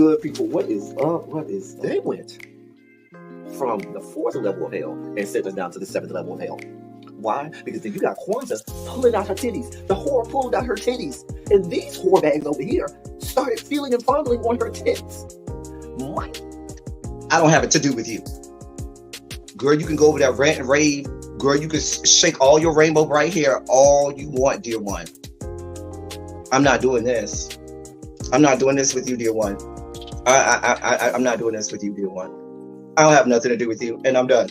good, people? What is up? What is they went from the 4th level of hell and sent us down to the 7th level of hell. Why? Because then you got Kwanzaa pulling out her titties. The whore pulled out her titties. And these whore bags over here started feeling and fondling on her tits. Mike. I don't have it to do with you. Girl, you can go over there, rant and rave. Girl, you can shake all your rainbow bright hair all you want, dear one. I'm not doing this. I'm not doing this with you, dear one. I'm not doing this with you, dear one. I don't have nothing to do with you, and I'm done.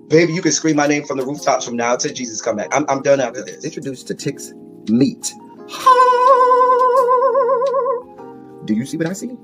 Baby, you can scream my name from the rooftops from now till Jesus come back. I'm done after this. Introduced to Tick's Meat. Do you see what I see?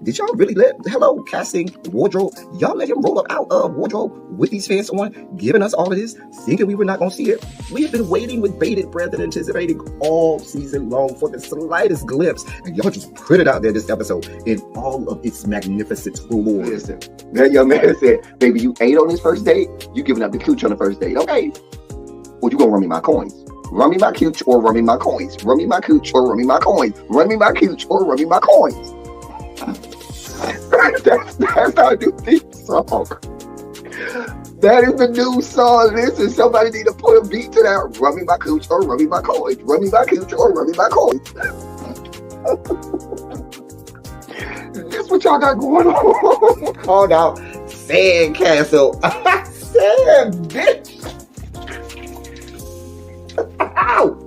Did y'all really hello, casting, wardrobe, y'all let him roll up out of wardrobe with these fans on, giving us all of this, thinking we were not going to see it? We have been waiting with bated breath and anticipating all season long for the slightest glimpse, and y'all just put it out there this episode in all of its magnificent glory. Listen, that young man said, baby, you ate on this first date, you giving up the cooch on the first date, okay? Well, you going to run me my coins. Run me my cooch or run me my coins. Run me my cooch or run me my coins. Run me my cooch or run me my coins. That's our new theme song. That is the new song. Listen, somebody need to put a beat to that. Run me my cooch or run me my coins. Run me my cooch or run me my coins. That's what y'all got going on. Called out Sandcastle. Sand, bitch. Ow.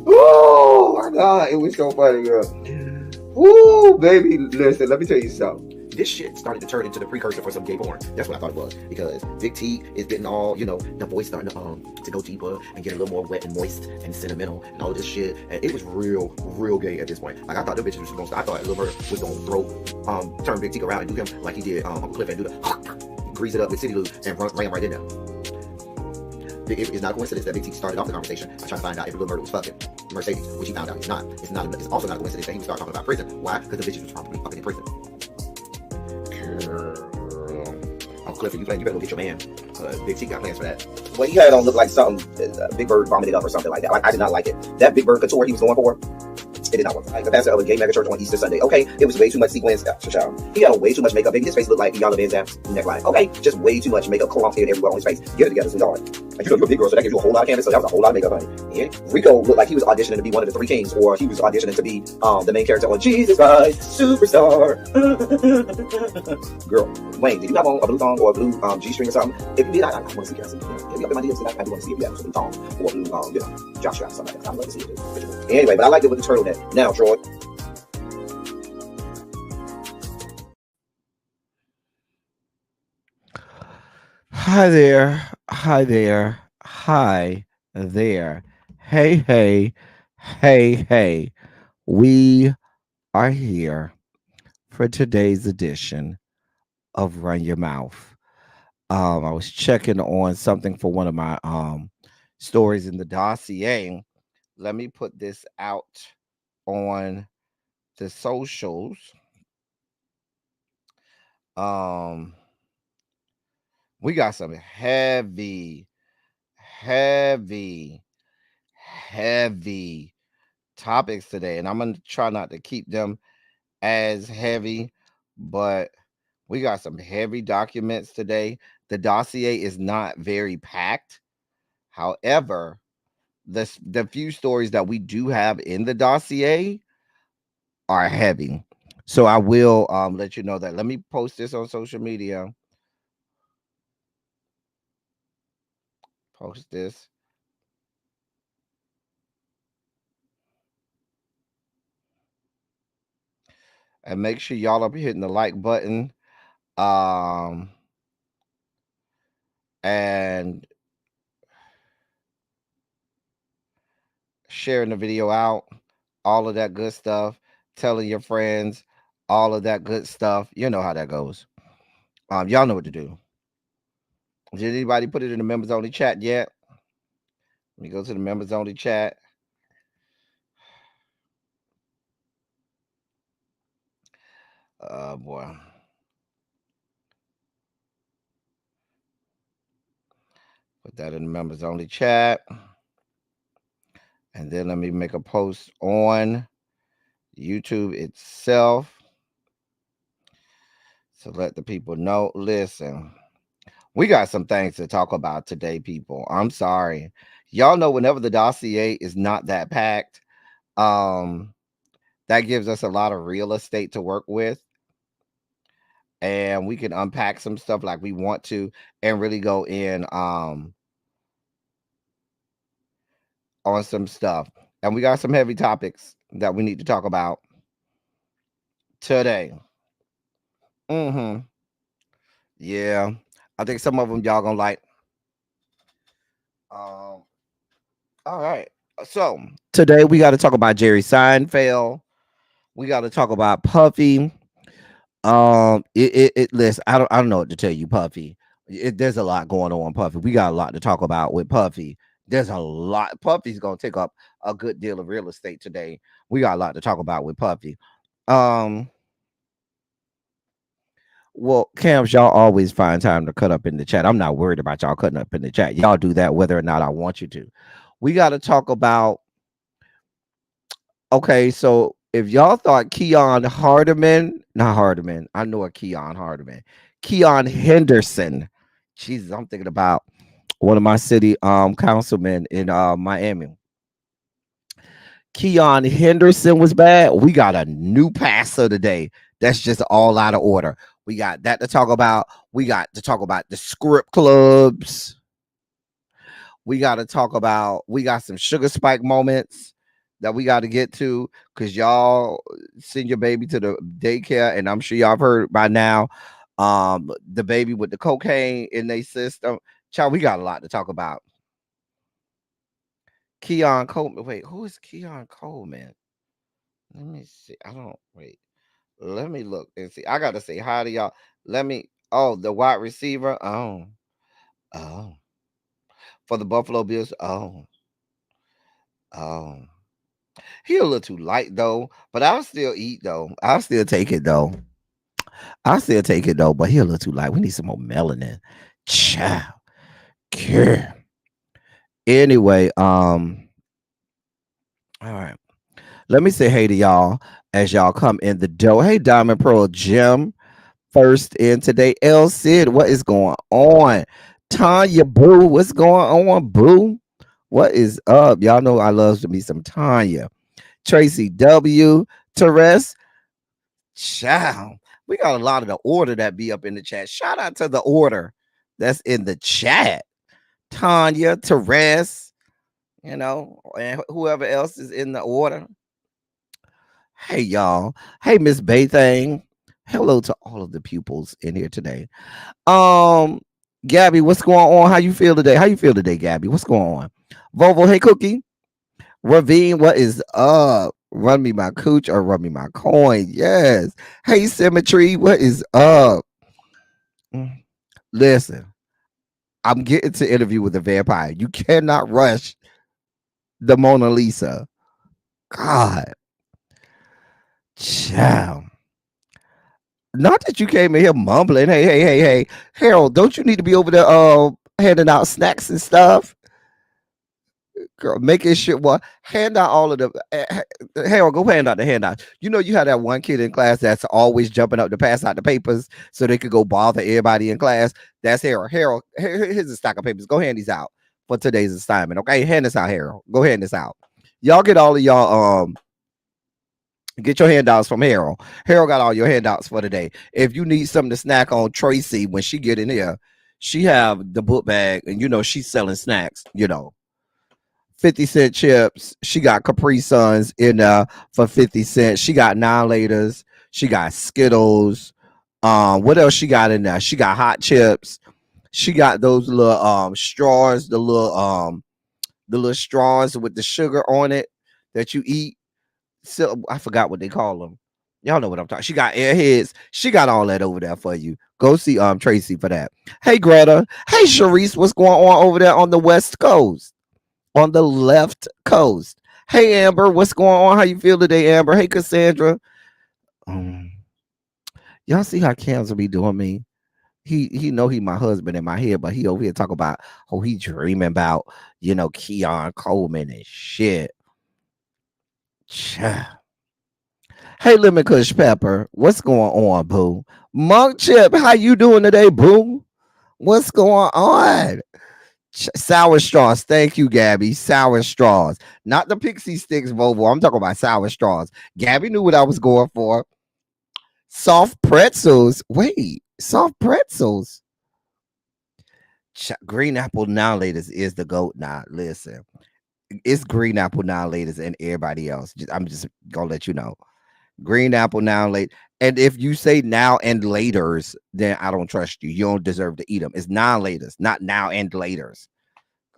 Oh my God, it was so funny, girl. Woo, baby, listen, let me tell you something. This shit started to turn into the precursor for some gay porn. That's what I thought it was. Because Big T is getting all, the voice starting to go deeper and get a little more wet and moist and sentimental and all this shit. And it was real gay at this point. Like, I thought the bitches was supposed to, I thought Lil Bird was going to turn Big T around and do him like he did Uncle Cliff and do the grease it up with City Lou and ran right in there. It's not a coincidence that Big T started off the conversation by trying to find out if Lil Bird was fucking Mercedes, which he found out he's not. It's also not a coincidence that he would start talking about prison. Why? Because the bitches was probably fucking in prison. Girl. Uncle Clifford, you better go get your man. Big T got plans for that. Well, he had it on look like something Big Bird vomited up or something like that. Like, I did not like it. That Big Bird couture he was going for, it did not work. Like the pastor of a gay mega church on Easter Sunday. Okay, it was way too much sequins. He had way too much makeup. Baby, his face looked like Iyanla Van Zant's neckline. Okay, just way too much makeup, clumped here everywhere on his face. Get it together, sweetheart. Like, you're a big girl, so that gives you a whole lot of canvas. So that was a whole lot of makeup, honey. Yeah. Rico looked like he was auditioning to be one of the three kings, or he was auditioning to be the main character on Jesus Christ Superstar. Girl, Wayne, did you have on a blue thong or a blue G-string or something? If you did, I want to see it. If you up in my DMs, I do want to see if you have a blue thong or a blue jock strap or something like that. I'd love to see it. Anyway, but I liked it with the turtleneck. Now, Troy. Hi there. Hi there. Hi there. Hey. We are here for today's edition of Run Your Mouth. I was checking on something for one of my stories in the dossier. Let me put this out on the socials. We got some heavy topics today, and I'm going to try not to keep them as heavy, but we got some heavy documents today. The dossier is not very packed. However, the few stories that we do have in the dossier are heavy. So I will let you know that. Let me post this on social media. Post this. And make sure y'all are hitting the like button. And sharing the video out. All of that good stuff. Telling your friends. All of that good stuff. You know how that goes. Y'all know what to do. Did anybody put it in the members only chat yet? Let me go to the members only chat. Boy. Put that in the members only chat. And then let me make a post on YouTube itself. So let the people know. Listen, we got some things to talk about today, people. I'm sorry. Y'all know whenever the dossier is not that packed, um, that gives us a lot of real estate to work with. And we can unpack some stuff like we want to and really go in on some stuff. And we got some heavy topics that we need to talk about today. Mm-hmm. Yeah. I think some of them y'all gonna like. Um, all right. So today we got to talk about Jerry Seinfeld. We got to talk about Puffy. Listen, I don't know what to tell you, Puffy. There's a lot going on, Puffy. We got a lot to talk about with Puffy. There's a lot. Puffy's gonna take up a good deal of real estate today. We got a lot to talk about with Puffy. Um, well, Cams, y'all always find time to cut up in the chat. I'm not worried about y'all cutting up in the chat. Y'all do that whether or not I want you to. We got to talk about. Okay, so if y'all thought Keon Hardeman, not Hardeman, I know a Keon Hardeman, Keon Henderson. Jesus, I'm thinking about one of my city councilmen in Miami. Keon Henderson was bad. We got a new passer today. That's just all out of order. We got that to talk about. We got to talk about the script clubs. We got to talk about. We got some sugar spike moments that we got to get to because y'all send your baby to the daycare, and I'm sure y'all have heard by now. The baby with the cocaine in their system. Child, we got a lot to talk about. Keon Coleman. Wait, who is Keon Coleman? Let me see. I don't wait. Let me look and see. I gotta say hi to y'all. Let me. Oh, the wide receiver. Oh, for the Buffalo Bills. Oh. He a little too light though, but I'll still eat though. I'll still take it though. I'll still take it though, but he a little too light. We need some more melanin. Child. Care. Anyway, all right. Let me say hey to y'all as y'all come in the door. Hey, Diamond Pearl Jim. First in today. El Cid, what is going on? Tanya Boo, what's going on, Boo? What is up? Y'all know I love to me some Tanya. Tracy W. Teres. Child. We got a lot of the order that be up in the chat. Shout out to the order that's in the chat. Tanya, Teres, and whoever else is in the order. Hey, y'all. Hey, Miss Baythang. Hello to all of the pupils in here today. Gabby, what's going on? How you feel today? How you feel today, Gabby? What's going on? Volvo, hey, Cookie. Ravine, what is up? Run me my cooch or run me my coin. Yes. Hey, Symmetry, what is up? Listen, I'm getting to interview with a vampire. You cannot rush the Mona Lisa. God. Child. Not that you came in here mumbling. Hey. Harold, don't you need to be over there handing out snacks and stuff? Girl, making sure hand out all of the Harold, go hand out the handout. You know, you had that one kid in class that's always jumping up to pass out the papers so they could go bother everybody in class. That's Harold. Harold, here's a stack of papers. Go hand these out for today's assignment. Okay, hand this out, Harold. Go hand this out. Y'all get all of y'all get your handouts from Harold. Harold got all your handouts for today. If you need something to snack on, Tracy, when she get in here, she have the book bag, and she's selling snacks. 50-cent chips. She got Capri Suns in for 50 cents. She got 9-laters. She got Skittles. What else she got in there? She got hot chips. She got those little straws, the little straws with the sugar on it that you eat. So I forgot what they call them. Y'all know what I'm talking. She got airheads. She got all that over there for you. Go see Tracy for that. Hey Greta. Hey Sharice, what's going on over there on the West Coast? On the left coast. Hey Amber, what's going on? How you feel today, Amber? Hey Cassandra. Y'all see how Cam's will be doing me? He know he my husband in my head, but he over here talk about he dreaming about Keon Coleman and shit. Hey, Lemon Kush Pepper, what's going on, boo? Monk Chip, how you doing today, boo? What's going on? Sour straws. Thank you, Gabby. Sour straws. Not the pixie sticks, Volvo. I'm talking about sour straws. Gabby knew what I was going for. Soft pretzels. Wait, soft pretzels. Green apple now, ladies, is the goat now. Listen, it's green apple now, ladies, and everybody else. I'm just gonna let you know. Green apple now, late. And if you say now and laters, then I don't trust you. You don't deserve to eat them. It's now laters, not now and laters.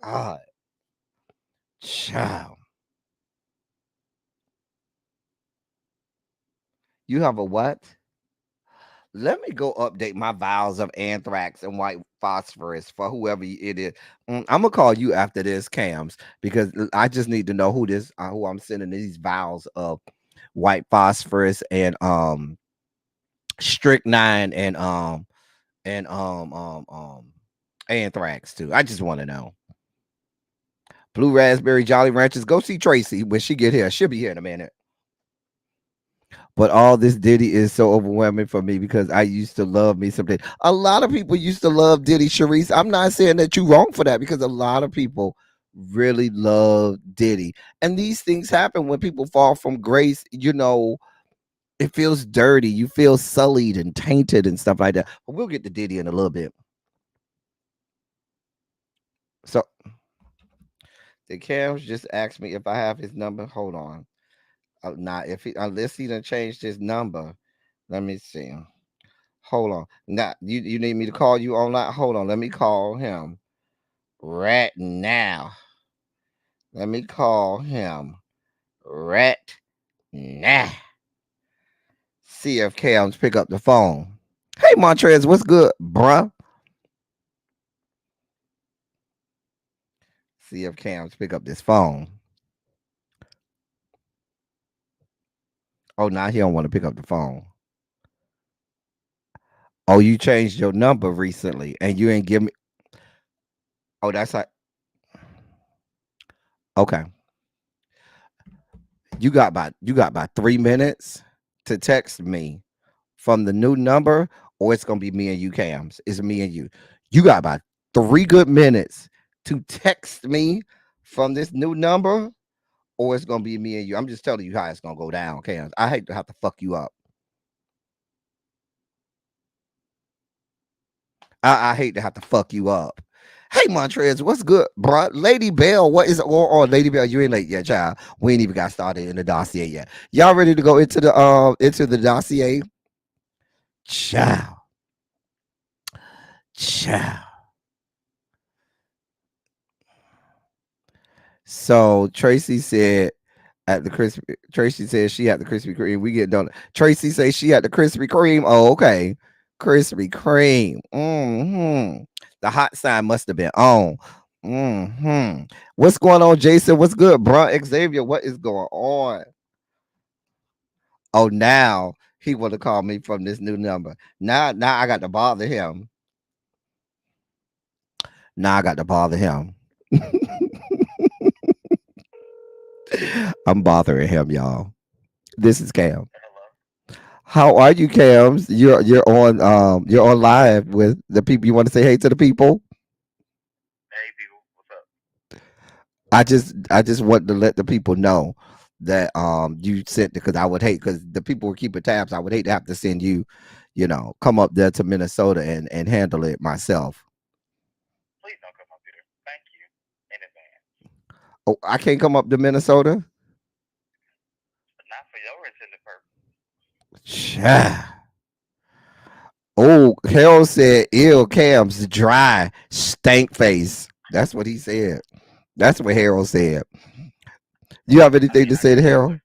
God, child. You have a what? Let me go update my vials of anthrax and white phosphorus for whoever it is. I'm gonna call you after this, Cams, because I just need to know who I'm sending these vials of white phosphorus and strychnine and anthrax too. I just want to know. Blue raspberry Jolly Ranchers. Go see Tracy when she get here. She'll be here in a minute. But all this Diddy is so overwhelming for me because I used to love me something. A lot of people used to love Diddy, Sharice. I'm not saying that you're wrong for that because a lot of people really love Diddy. And these things happen when people fall from grace. It feels dirty. You feel sullied and tainted and stuff like that. But we'll get to Diddy in a little bit. So the Cams just asked me if I have his number. Hold on. Not if he unless he done changed his number. Let me see. Hold on. Now you need me to call you online. Hold on. Let me call him right now. Let me call him right now. See if Cam's pick up the phone. Hey Montrez, what's good, bruh? See if Cam's pick up this phone. Oh, now he don't want to pick up the phone. Oh, you changed your number recently and you ain't give me. Oh, that's like okay. You got about 3 minutes to text me from the new number, or it's gonna be me and you, Cams. It's me and you. You got about 3 good minutes to text me from this new number, or it's gonna be me and you. I'm just telling you how it's gonna go down, Cams. I hate to have to fuck you up. I hate to have to fuck you up. Hey Montrez, what's good, bro? Lady Bell, what is on? Lady Bell, you ain't late yet, child. We ain't even got started in the dossier yet. Y'all ready to go into the dossier? Child, child. So Tracy said at the Krispy. Tracy says she had the Krispy Kreme. We get done. Tracy says she had the Krispy Kreme. Oh, okay. Krispy Kreme. The hot sign must have been on. What's going on, Jason? What's good, bro? Xavier, what is going on? Oh, now he want to call me from this new number. Now I got to bother him. Now I got to bother him. I'm bothering him, y'all. This is Cam. How are you, Cams? You're on live with the people. You want to say hey to the people? I just want to let the people know that you sent because I would hate because the people were keeping tabs. I would hate to have to send you, come up there to Minnesota and handle it myself. Oh, I can't come up to Minnesota. Cha. Oh, Harold said, "Ill Cam's dry stank face." That's what he said. That's what Harold said. You have anything to say to Harold?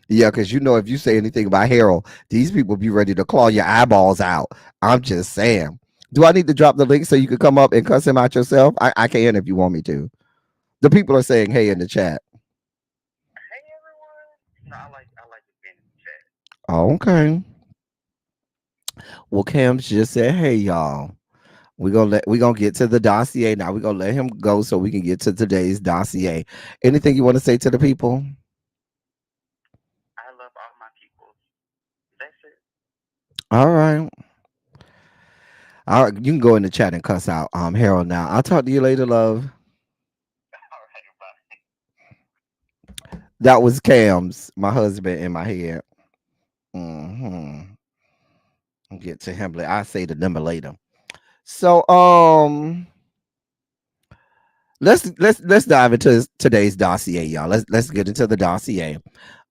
Yeah, because if you say anything about Harold, these people be ready to claw your eyeballs out. I'm just saying. Do I need to drop the link so you can come up and cuss him out yourself? I can if you want me to. The people are saying hey in the chat. Oh, okay. Well, Cam just said, hey, y'all. We're gonna get to the dossier now. We're gonna let him go so we can get to today's dossier. Anything you want to say to the people? I love all my people. That's it. All right. All right, you can go in the chat and cuss out Harold now. I'll talk to you later, love. All right, bye. That was Cam's, my husband in my head. Hmm. I'll get to him later. I'll say the number later. So let's dive into today's dossier, y'all. Let's get into the dossier.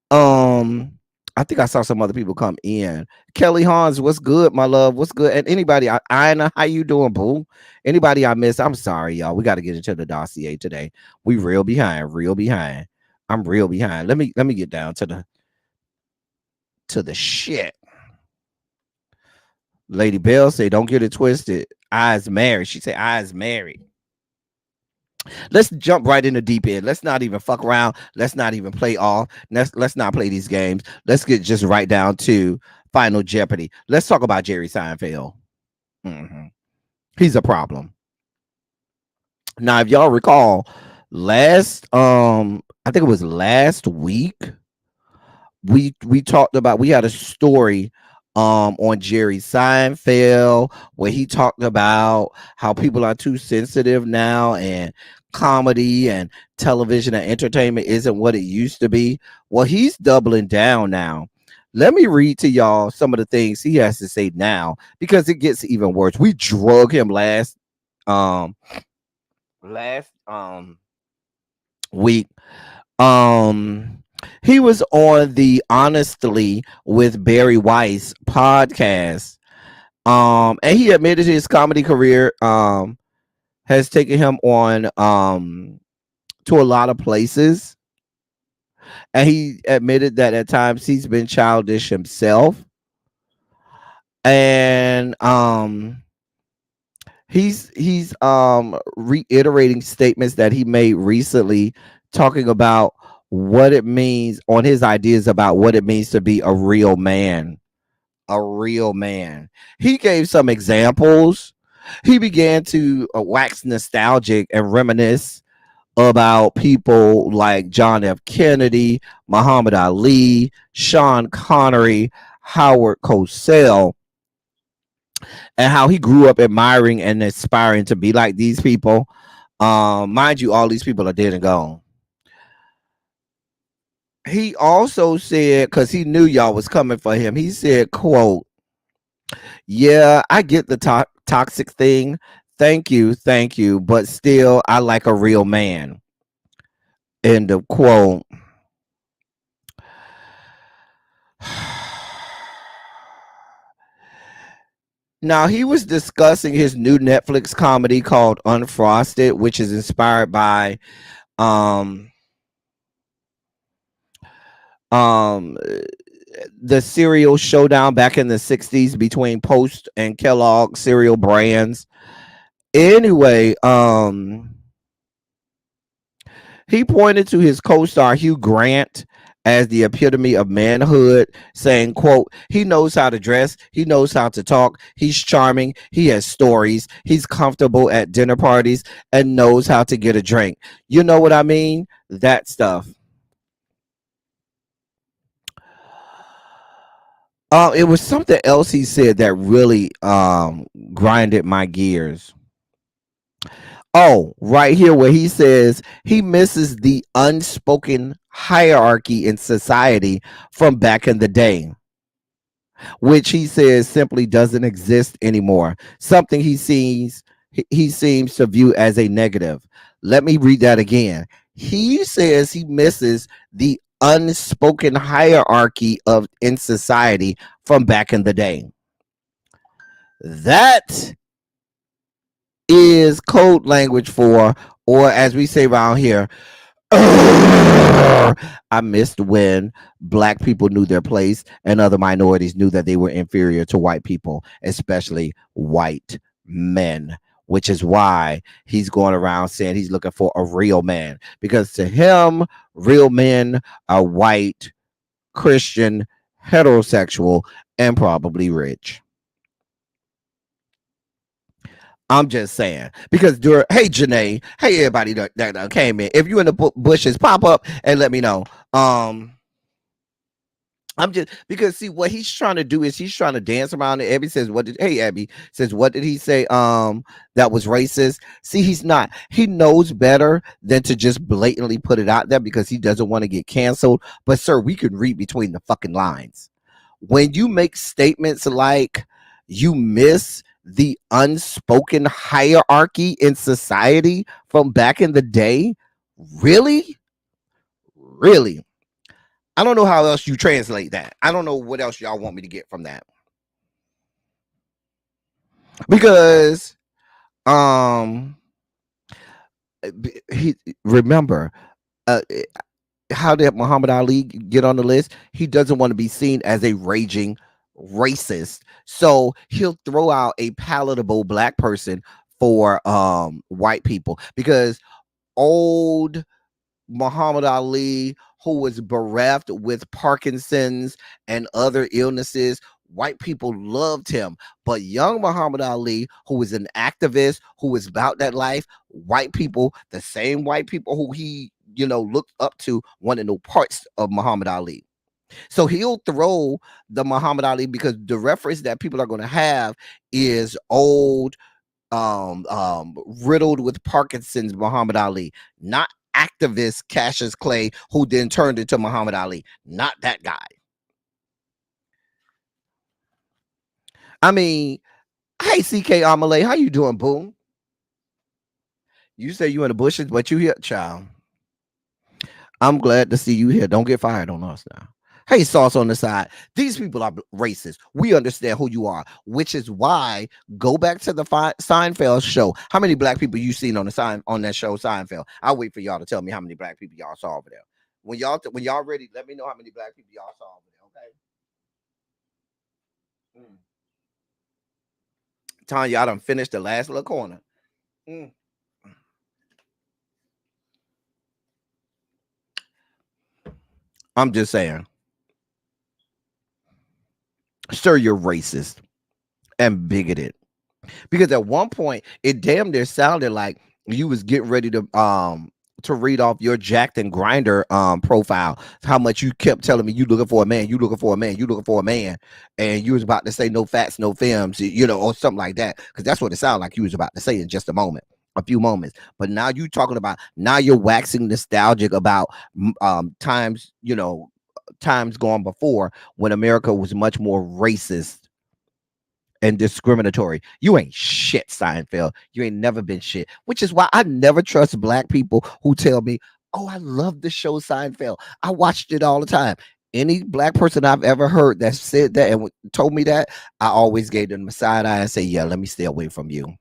Um, I think I saw some other people come in. Kelly Hans, what's good, my love? What's good? And anybody, Ina, how you doing, boo? Anybody I missed? I'm sorry, y'all. We got to get into the dossier today. We real behind, real behind. I'm real behind. Let me get down to the shit. Lady Bell say, don't get it twisted. Eyes married. She say, eyes married. Let's jump right in the deep end. Let's not even fuck around. Let's not even play off. Let's not play these games. Let's get just right down to Final Jeopardy. Let's talk about Jerry Seinfeld. Mhm. He's a problem. Now, if y'all recall, last I think it was last week, we talked about, we had a story on Jerry Seinfeld where he talked about how people are too sensitive now, and comedy and television and entertainment isn't what it used to be. Well, he's doubling down now. Let me read to y'all some of the things he has to say now, because it gets even worse. We drug him um last week. um he was on the Honestly with Barry Weiss podcast, and he admitted his comedy career has taken him on to a lot of places, and he admitted that at times he's been childish himself, and he's reiterating statements that he made recently, talking about what it means, on his ideas about what it means to be a real man. A real man. He gave some examples. He began to wax nostalgic and reminisce about people like John F. Kennedy, Muhammad Ali, Sean Connery, Howard Cosell, and how he grew up admiring and aspiring to be like these people. Mind you, all these people are dead and gone. He also said, because he knew y'all was coming for him, he said, quote, yeah, I get the toxic thing. Thank you. But still, I like a real man. End of quote. Now, he was discussing his new Netflix comedy called Unfrosted, which is inspired by um um the cereal showdown back in the 60s between Post and Kellogg cereal brands. Anyway, he pointed to his co-star Hugh Grant as the epitome of manhood, saying, quote, he knows how to dress, he knows how to talk, he's charming, he has stories, he's comfortable at dinner parties, and knows how to get a drink. You know what I mean? That stuff. It was something else he said that really grinded my gears. Oh, right here where he says he misses the unspoken hierarchy in society from back in the day, which he says simply doesn't exist anymore. Something he seems to view as a negative. Let me read that again. He says he misses the unspoken hierarchy of in society from back in the day. That is code language for, or as we say around here, I missed when black people knew their place and other minorities knew that they were inferior to white people, especially white men, which is why he's going around saying he's looking for a real man, because to him, real men are white, Christian, heterosexual, and probably rich. I'm just saying because hey Janae, hey everybody that came in. If you in the bushes, pop up and let me know. I'm just because see what he's trying to do is he's trying to dance around it. Abby says, "What did hey Abby says what did he say? That was racist." See, he's not. He knows better than to just blatantly put it out there because he doesn't want to get canceled. But sir, we can read between the fucking lines. When you make statements like you miss the unspoken hierarchy in society from back in the day, really, really. I don't know how else you translate that. I don't know what else y'all want me to get from that. Because he remember how did Muhammad Ali get on the list? He doesn't want to be seen as a raging racist. So he'll throw out a palatable black person for white people because old Muhammad Ali, who was bereft with Parkinson's and other illnesses, white people loved him. But young Muhammad Ali, who was an activist, who was about that life, white people, the same white people who he, looked up to, wanted no parts of Muhammad Ali. So he'll throw the Muhammad Ali because the reference that people are going to have is old, riddled with Parkinson's Muhammad Ali, not activist Cassius Clay, who then turned into Muhammad Ali. Not that guy. I mean, hey CK Amalay, how you doing, boom? You say you in the bushes, but you here, child. I'm glad to see you here. Don't get fired on us now. Hey, Sauce on the side. These people are racist. We understand who you are, which is why go back to the Seinfeld show. How many black people you seen on that show, Seinfeld? I'll wait for y'all to tell me how many black people y'all saw over there. When y'all ready, let me know how many black people y'all saw over there. Okay. Tanya, I done finished the last little corner. I'm just saying. Sir, you're racist and bigoted. Because at one point it damn near sounded like you was getting ready to read off your Jacked and Grinder profile. How much you kept telling me you looking for a man, you looking for a man, you looking for a man, and you was about to say no facts, no films, or something like that. Because that's what it sounded like you was about to say in just a few moments. But now you talking about you're waxing nostalgic about times gone before when America was much more racist and discriminatory. You ain't shit, Seinfeld. You ain't never been shit, which is why I never trust black people who tell me, oh, I love the show Seinfeld. I watched it all the time. Any black person I've ever heard that said that and told me that, I always gave them a side eye and say, yeah, let me stay away from you.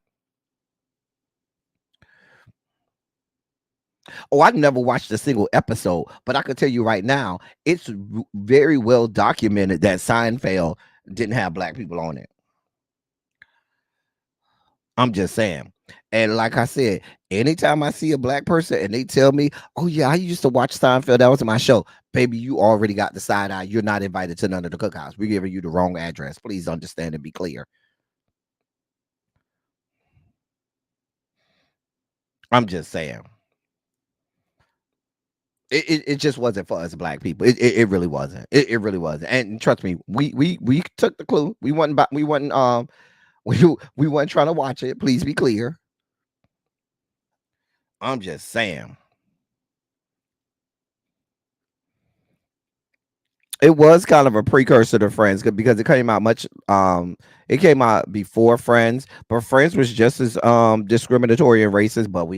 Oh, I never watched a single episode, but I can tell you right now, it's very well documented that Seinfeld didn't have black people on it. I'm just saying. And like I said, anytime I see a black person and they tell me, oh yeah, I used to watch Seinfeld, that was my show. Baby, you already got the side eye. You're not invited to none of the cookouts. We're giving you the wrong address. Please understand and be clear. I'm just saying. It just wasn't for us black people. It really wasn't. It really wasn't. And trust me, we took the clue. We wasn't we weren't trying to watch it. Please be clear. I'm just saying. It was kind of a precursor to Friends because it came out it came out before Friends, but Friends was just as discriminatory and racist. But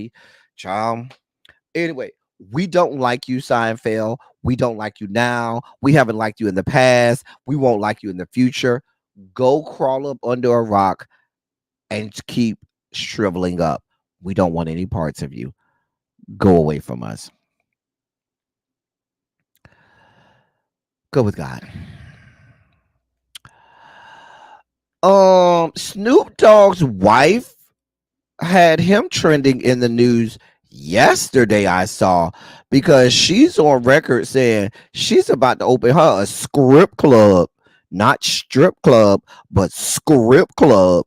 anyway, we don't like you, Seinfeld. We don't like you now. We haven't liked you in the past. We won't like you in the future. Go crawl up under a rock and keep shriveling up. We don't want any parts of you. Go away from us. Go with God. Snoop Dogg's wife had him trending in the news yesterday, I saw, because she's on record saying she's about to open her a script club, not strip club, but script club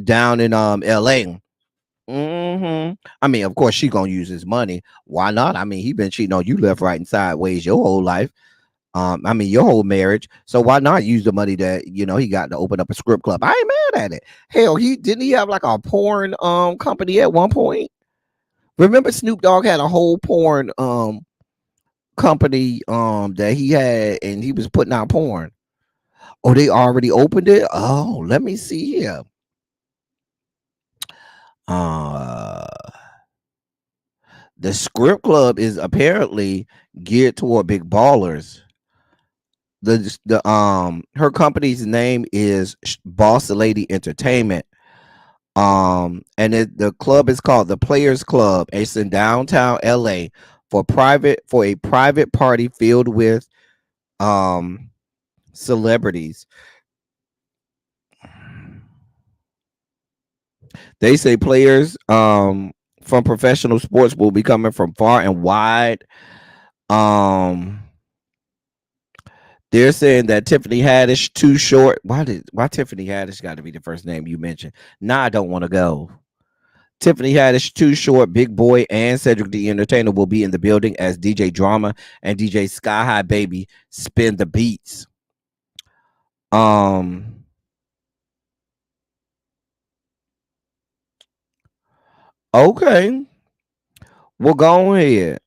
down in LA. I mean, of course, she gonna use his money. Why not? I mean, he been cheating on you left, right, and sideways your whole life. I mean, your whole marriage. So why not use the money that he got to open up a strip club? I ain't mad at it. Hell, he have like a porn company at one point. Remember, Snoop Dogg had a whole porn company that he had, and he was putting out porn. Oh, they already opened it. Oh, let me see here. Uh, the script club is apparently geared toward big ballers. The her company's name is Boss Lady Entertainment. The club is called the Players Club. It's in downtown LA for a private party filled with celebrities. They say players from professional sports will be coming from far and wide. They're saying that Tiffany Haddish too short. Why Tiffany Haddish got to be the first name you mentioned? Nah, I don't want to go. Tiffany Haddish, Too Short, Big Boy, and Cedric the Entertainer will be in the building as DJ Drama and DJ Sky High Baby spin the beats. Okay. Well, go ahead.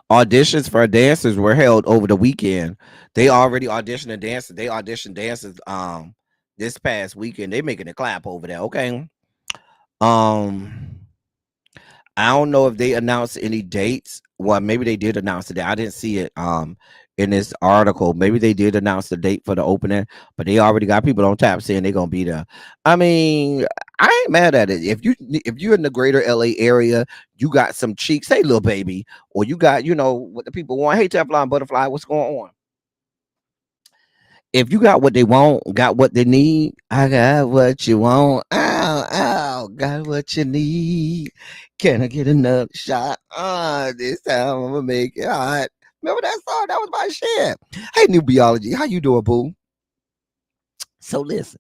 Auditions for dancers were held over the weekend. They already auditioned the dancers. They auditioned dancers this past weekend. They making a clap over there. Okay. I don't know if they announced any dates. Well, maybe they did announce the date. I didn't see it in this article. Maybe they did announce the date for the opening, but they already got people on tap saying they're gonna be there. I mean, I ain't mad at it. If you're in the greater LA area, you got some cheeks, hey little baby, or you got what the people want. Hey Teflon Butterfly, what's going on? If you got what they want, got what they need, I got what you want. Ow, got what you need. Can I get another shot? This time I'm gonna make it hot. Remember that song? That was my shit. Hey, New Biology, how you doing, boo? So listen,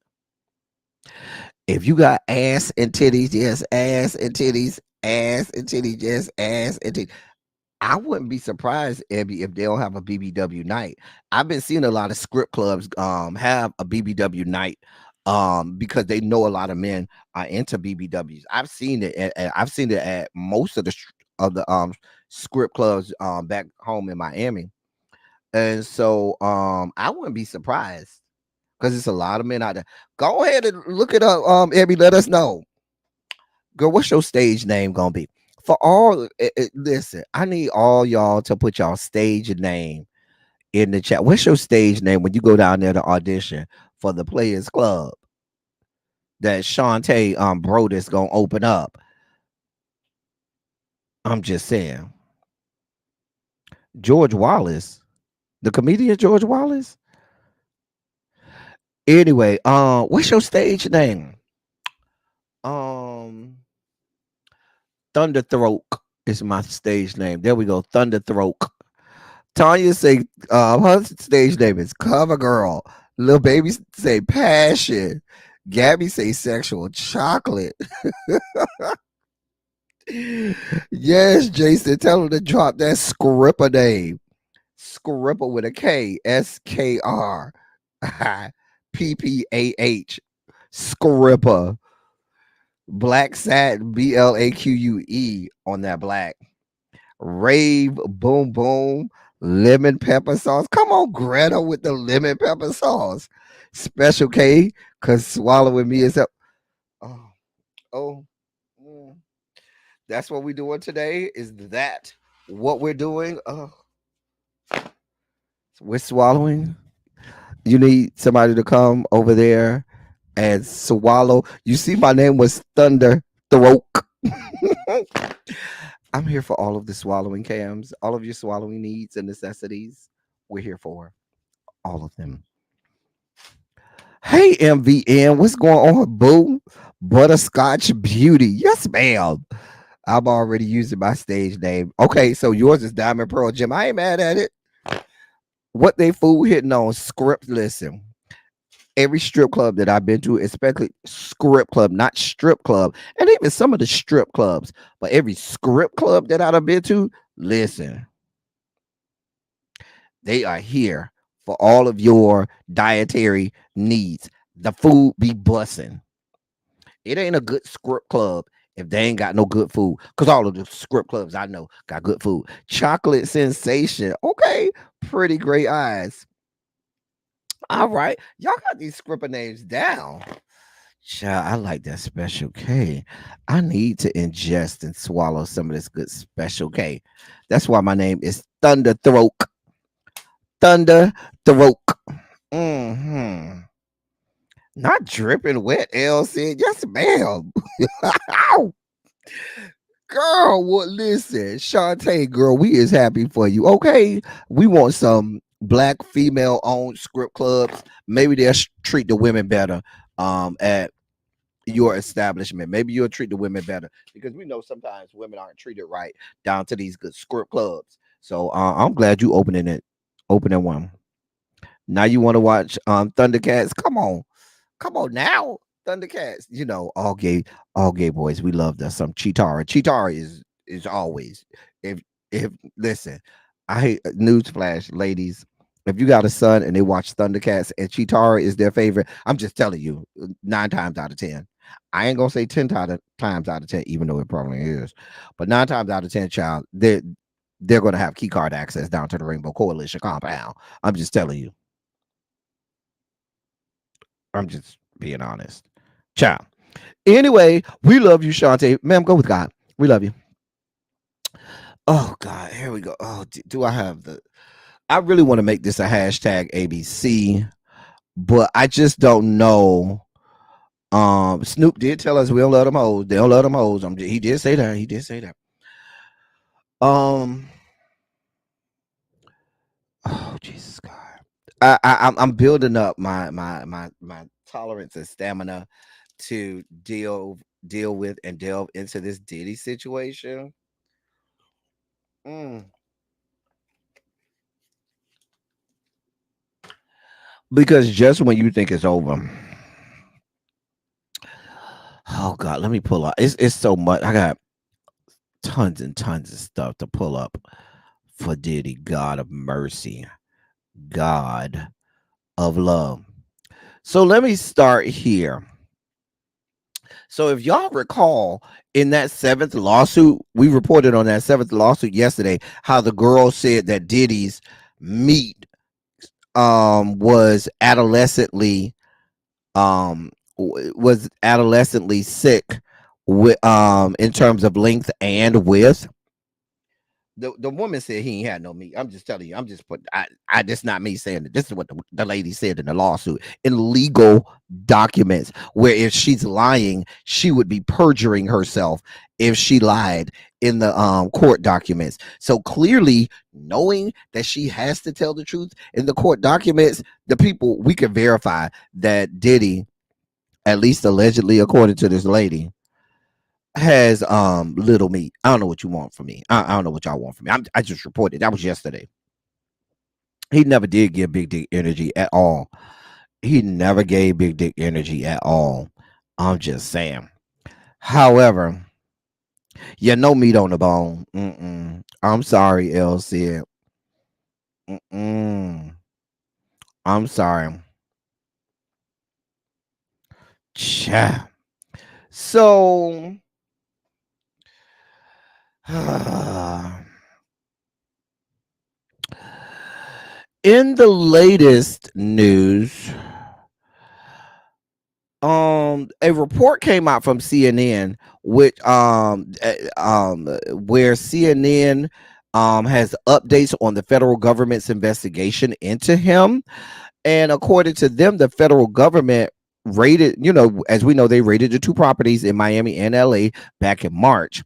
if you got ass and titties, yes, ass and titties, yes, ass and titties. I wouldn't be surprised, Abby, if they don't have a BBW night. I've been seeing a lot of script clubs have a BBW night because they know a lot of men are into BBWs. I've seen it, and I've seen it at most of the script clubs back home in Miami, and so I wouldn't be surprised because it's a lot of men out there. Go ahead and look it up, Abby. Let us know, girl. What's your stage name gonna be? For all, listen, I need all y'all to put y'all stage name in the chat. What's your stage name when you go down there to audition for the Players Club that Shantae Brodus gonna open up? I'm just saying. George Wallace, the comedian George Wallace. Anyway, what's your stage name? Thunderthroat is my stage name. There we go, Thunderthroat. Tanya say her stage name is Cover Girl. Little baby say Passion. Gabby say Sexual Chocolate. Yes, Jason, tell her to drop that Scripper name. Scripper with a K. SKR. PPAH. Scripper. Black Satin. BLAQUE on that black. Rave Boom Boom. Lemon pepper sauce. Come on, Greta, with the lemon pepper sauce. Special K, cause swallowing me is up. Oh, that's what we're doing today. Is that what we're doing? We're swallowing. You need somebody to come over there and swallow. You see, my name was Thunder Throat. I'm here for all of the swallowing cams, all of your swallowing needs and necessities. We're here for all of them. Hey, MVN, what's going on, boo? Butterscotch Beauty. Yes, ma'am. I'm already using my stage name. Okay, so yours is Diamond Pearl Jim. I ain't mad at it. What they fool hitting on script? Listen, Every strip club that I've been to, especially script club, not strip club, and even some of the strip clubs, but every script club that I've been to, listen, they are here for all of your dietary needs. The food be bussing. It ain't a good script club if they ain't got no good food. Cause all of the script clubs I know got good food. Chocolate Sensation, okay, pretty great eyes. All right, y'all got these scripper names down. Child, I like that Special K. I need to ingest and swallow some of this good Special K. That's why my name is Thunder Throat. Thunder Throat. Mm-hmm. Not dripping wet, LC. Yes, ma'am. Ow. Girl, what? Listen, Shantae, girl, we is happy for you. Okay, we want some black female-owned script clubs. Maybe they'll treat the women better. At your establishment, maybe you'll treat the women better because we know sometimes women aren't treated right down to these good script clubs. So I'm glad you opening one. Now you want to watch Thundercats? Come on now, Thundercats. You know, all gay boys. We love that. Some Cheetara. Cheetara is always. If listen, I hate newsflash, ladies. If you got a son and they watch Thundercats and Cheetara is their favorite, I'm just telling you, 9 times out of 10. I ain't gonna say 10 times out of 10, even though it probably is, but 9 times out of 10, child, they're gonna have key card access down to the Rainbow Coalition compound. I'm just telling you. I'm just being honest. Ciao. Anyway, we love you, Shantae. Ma'am, go with God. We love you. Oh, God. Here we go. Oh, do I have the. I really want to make this a hashtag ABC, but I just don't know. Snoop did tell us we don't let them hoes. They don't let them hoes. He did say that. He did say that. Oh, Jesus God. I'm building up my tolerance and stamina to deal with and delve into this Diddy situation. Mm. Because just when you think it's over, oh God, let me pull up. It's so much. I got tons and tons of stuff to pull up for Diddy. God of mercy, God of love. So let me start here. So if y'all recall, in that 7th lawsuit, we reported on that 7th lawsuit yesterday how the girl said that Diddy's meat was adolescently sick with in terms of length and width. The woman said he ain't had no meat. I'm just telling you. I'm just put. I. This not me saying it. This is what the lady said in the lawsuit, in legal documents. Where if she's lying, she would be perjuring herself if she lied in the court documents. So clearly, knowing that she has to tell the truth in the court documents, the people we can verify that Diddy, at least allegedly, according to this lady, has little meat. I don't know what you want from me. I don't know what y'all want from me. I just reported that was yesterday. He never did give big dick energy at all. He never gave big dick energy at all. I'm just saying. However, you know meat on the bone. I'm sorry, LC. I'm sorry. Cha. So in the latest news, a report came out from CNN, which where CNN has updates on the federal government's investigation into him. And according to them, the federal government raided, as we know, they raided the 2 properties in Miami and LA back in March.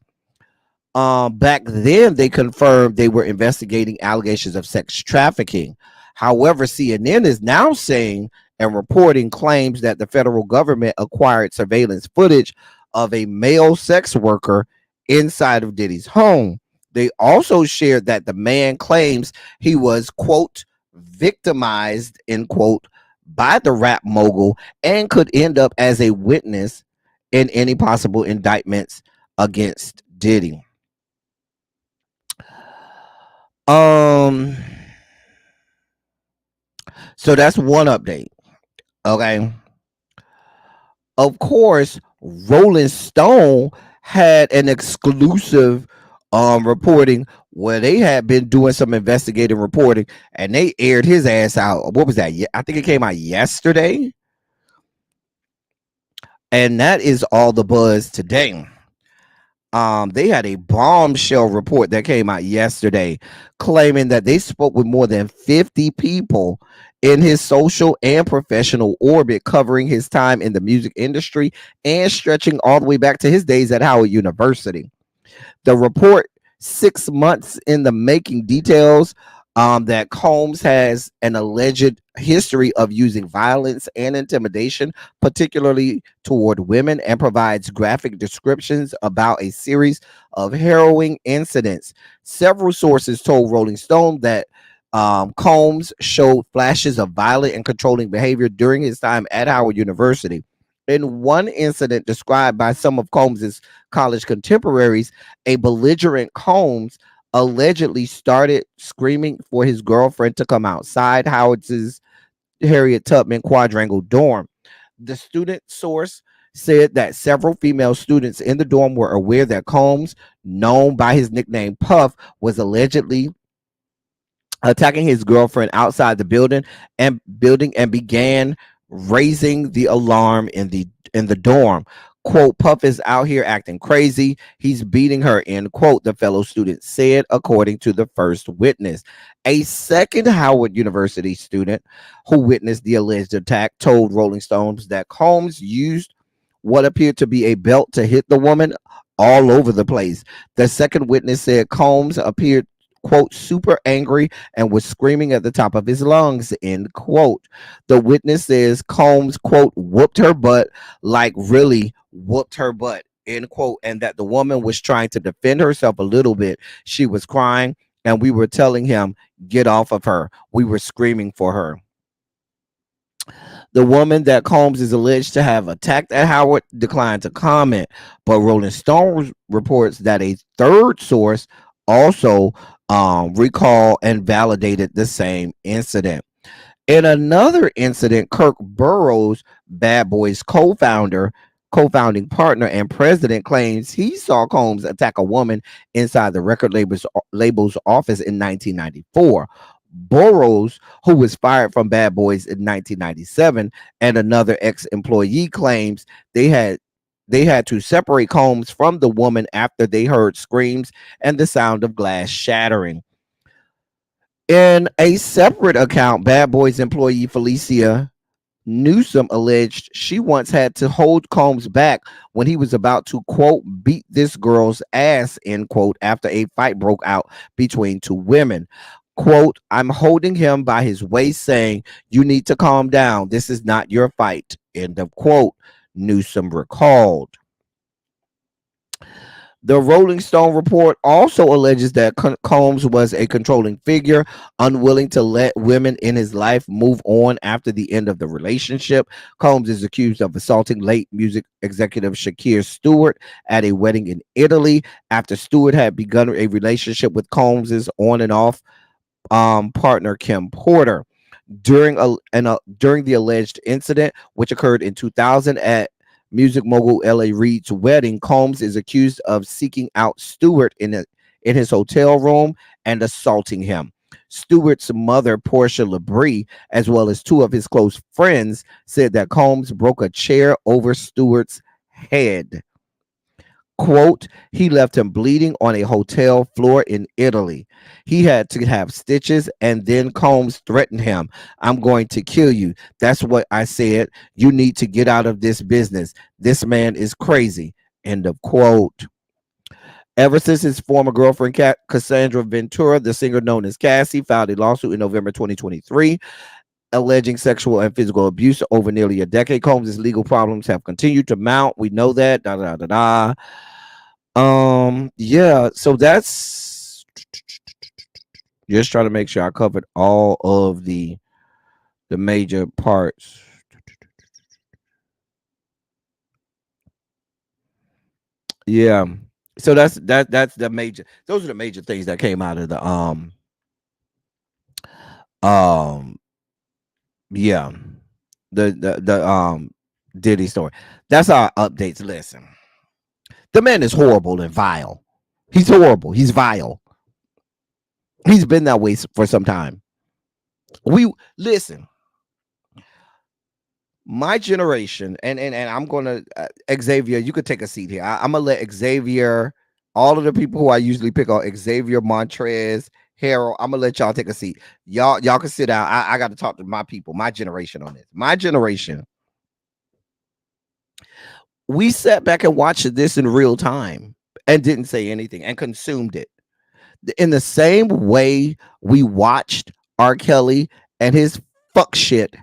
Back then, they confirmed they were investigating allegations of sex trafficking. However, CNN is now saying and reporting claims that the federal government acquired surveillance footage of a male sex worker inside of Diddy's home. They also shared that the man claims he was, quote, victimized, end quote, by the rap mogul and could end up as a witness in any possible indictments against Diddy. Um, so that's one update. Okay. Of course, Rolling Stone had an exclusive reporting where they had been doing some investigative reporting and they aired his ass out. What was that? I think it came out yesterday. And that is all the buzz today. They had a bombshell report that came out yesterday claiming that they spoke with more than 50 people in his social and professional orbit, covering his time in the music industry and stretching all the way back to his days at Howard University. The report, 6 months in the making, details that Combs has an alleged history of using violence and intimidation, particularly toward women, and provides graphic descriptions about a series of harrowing incidents. Several sources told Rolling Stone that Combs showed flashes of violent and controlling behavior during his time at Howard University. In one incident described by some of Combs's college contemporaries, a belligerent Combs allegedly started screaming for his girlfriend to come outside Howard's Harriet Tubman quadrangle dorm. The student source said that several female students in the dorm were aware that Combs, known by his nickname Puff, was allegedly attacking his girlfriend outside the building and began raising the alarm in the dorm. Quote, Puff is out here acting crazy. He's beating her, end quote, the fellow student said, according to the first witness. A second Howard University student who witnessed the alleged attack told Rolling Stones that Combs used what appeared to be a belt to hit the woman all over the place. The second witness said Combs appeared, quote, super angry and was screaming at the top of his lungs, end quote. The witness says Combs, quote, whooped her butt, like really whooped her butt, end quote, and that the woman was trying to defend herself a little bit. She was crying and we were telling him, get off of her. We were screaming for her. The woman that Combs is alleged to have attacked at Howard declined to comment, but Rolling Stone reports that a third source also recalled and validated the same incident. In another incident, Kirk Burroughs, Bad Boys co-founding partner and president, claims he saw Combs attack a woman inside the record label's office in 1994. Burroughs, who was fired from Bad Boys in 1997, and another ex-employee claims they had to separate Combs from the woman after they heard screams and the sound of glass shattering. In a separate account, Bad Boys employee Felicia Newsom alleged she once had to hold Combs back when he was about to, quote, beat this girl's ass, end quote, after a fight broke out between two women. Quote, I'm holding him by his waist saying, you need to calm down. This is not your fight, end of quote, Newsom recalled. The Rolling Stone report also alleges that Combs was a controlling figure, unwilling to let women in his life move on after the end of the relationship. Combs is accused of assaulting late music executive Shakir Stewart at a wedding in Italy after Stewart had begun a relationship with Combs's on and off partner Kim Porter. During the alleged incident, which occurred in 2000 at music mogul L.A. Reid's wedding, Combs is accused of seeking out Stewart in his hotel room and assaulting him. Stewart's mother, Portia Labrie, as well as two of his close friends, said that Combs broke a chair over Stewart's head. Quote, he left him bleeding on a hotel floor in Italy. He had to have stitches, and then Combs threatened him. I'm going to kill you. That's what I said. You need to get out of this business. This man is crazy. End of quote. Ever since his former girlfriend, Cassandra Ventura, the singer known as Cassie, filed a lawsuit in November 2023 alleging sexual and physical abuse over nearly a decade, Combs' legal problems have continued to mount. We know that. Yeah, so that's just trying to make sure I covered all of the the major parts. Yeah. So that's the major. Those are the major things that came out of the um yeah, the Diddy story. That's our updates. Listen, the man is horrible and vile. He's horrible. He's vile. He's been that way for some time. We listen. My generation, and I'm gonna Xavier. You could take a seat here. I'm gonna let Xavier. All of the people who I usually pick on, Xavier, Montrez, Harold. I'm gonna let y'all take a seat. Y'all can sit down. I got to talk to my people, my generation on this. My generation. We sat back and watched this in real time and didn't say anything and consumed it in the same way we watched R. Kelly and his fuck shit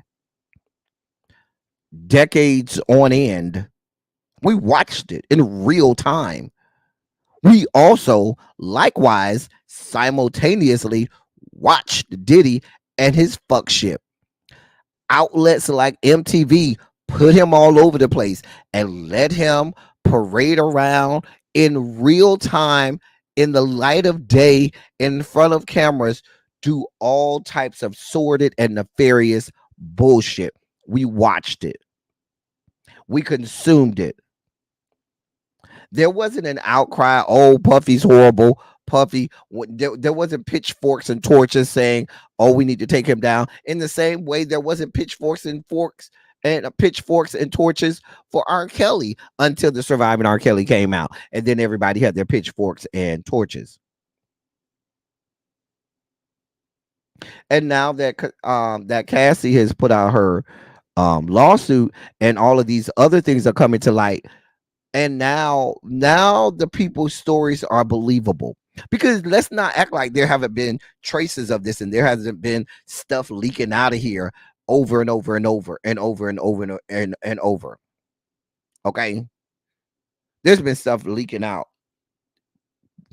decades on end. We watched it in real time. We also likewise simultaneously watched Diddy and his fuck shit. Outlets like MTV put him all over the place and let him parade around in real time, in the light of day, in front of cameras, do all types of sordid and nefarious bullshit. We watched it. We consumed it. There wasn't an outcry, oh, Puffy's horrible. Puffy, there wasn't pitchforks and torches saying, oh, we need to take him down. In the same way, there wasn't pitchforks and torches for R. Kelly until the surviving R. Kelly came out. And then everybody had their pitchforks and torches. And now that Cassie has put out her lawsuit and all of these other things are coming to light, and now the people's stories are believable, because let's not act like there haven't been traces of this and there hasn't been stuff leaking out of here over and over and over and over and over and over. Okay, there's been stuff leaking out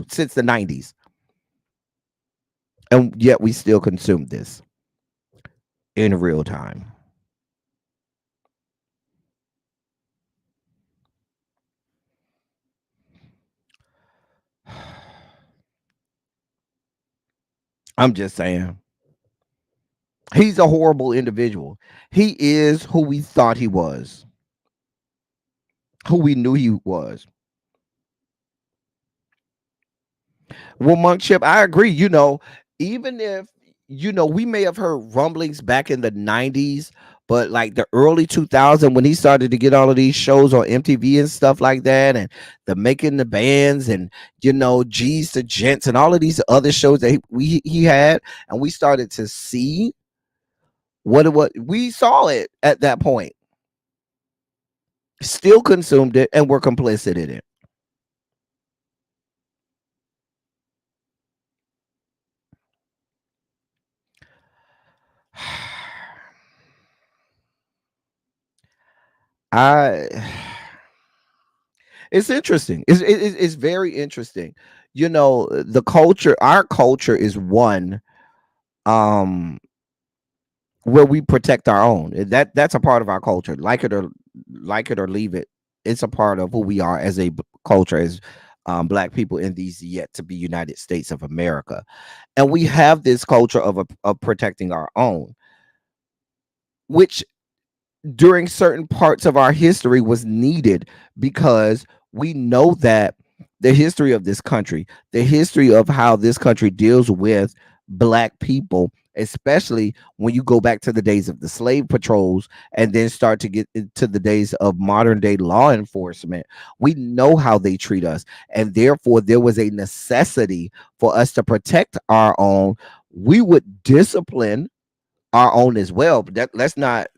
since the 90s, and yet we still consume this in real time. I'm just saying, he's a horrible individual. He is who we thought he was, who we knew he was. Well, Monk Chip, I agree. Even if we may have heard rumblings back in the 90s, but like the early 2000s when he started to get all of these shows on MTV and stuff like that, and the Making the Bands and G's to Gents and all of these other shows that he had, and we started to see what we saw it at that point, still consumed it, and were complicit in it. I It's interesting. It's very interesting. The culture, our culture is one um where we protect our own. That's a part of our culture. Like it or leave it. It's a part of who we are as a culture, as black people in these yet to be United States of America. And we have this culture of protecting our own, which during certain parts of our history was needed, because we know that the history of this country, the history of how this country deals with black people, especially when you go back to the days of the slave patrols and then start to get into the days of modern day law enforcement, we know how they treat us. And therefore, there was a necessity for us to protect our own. We would discipline our own as well, but let's not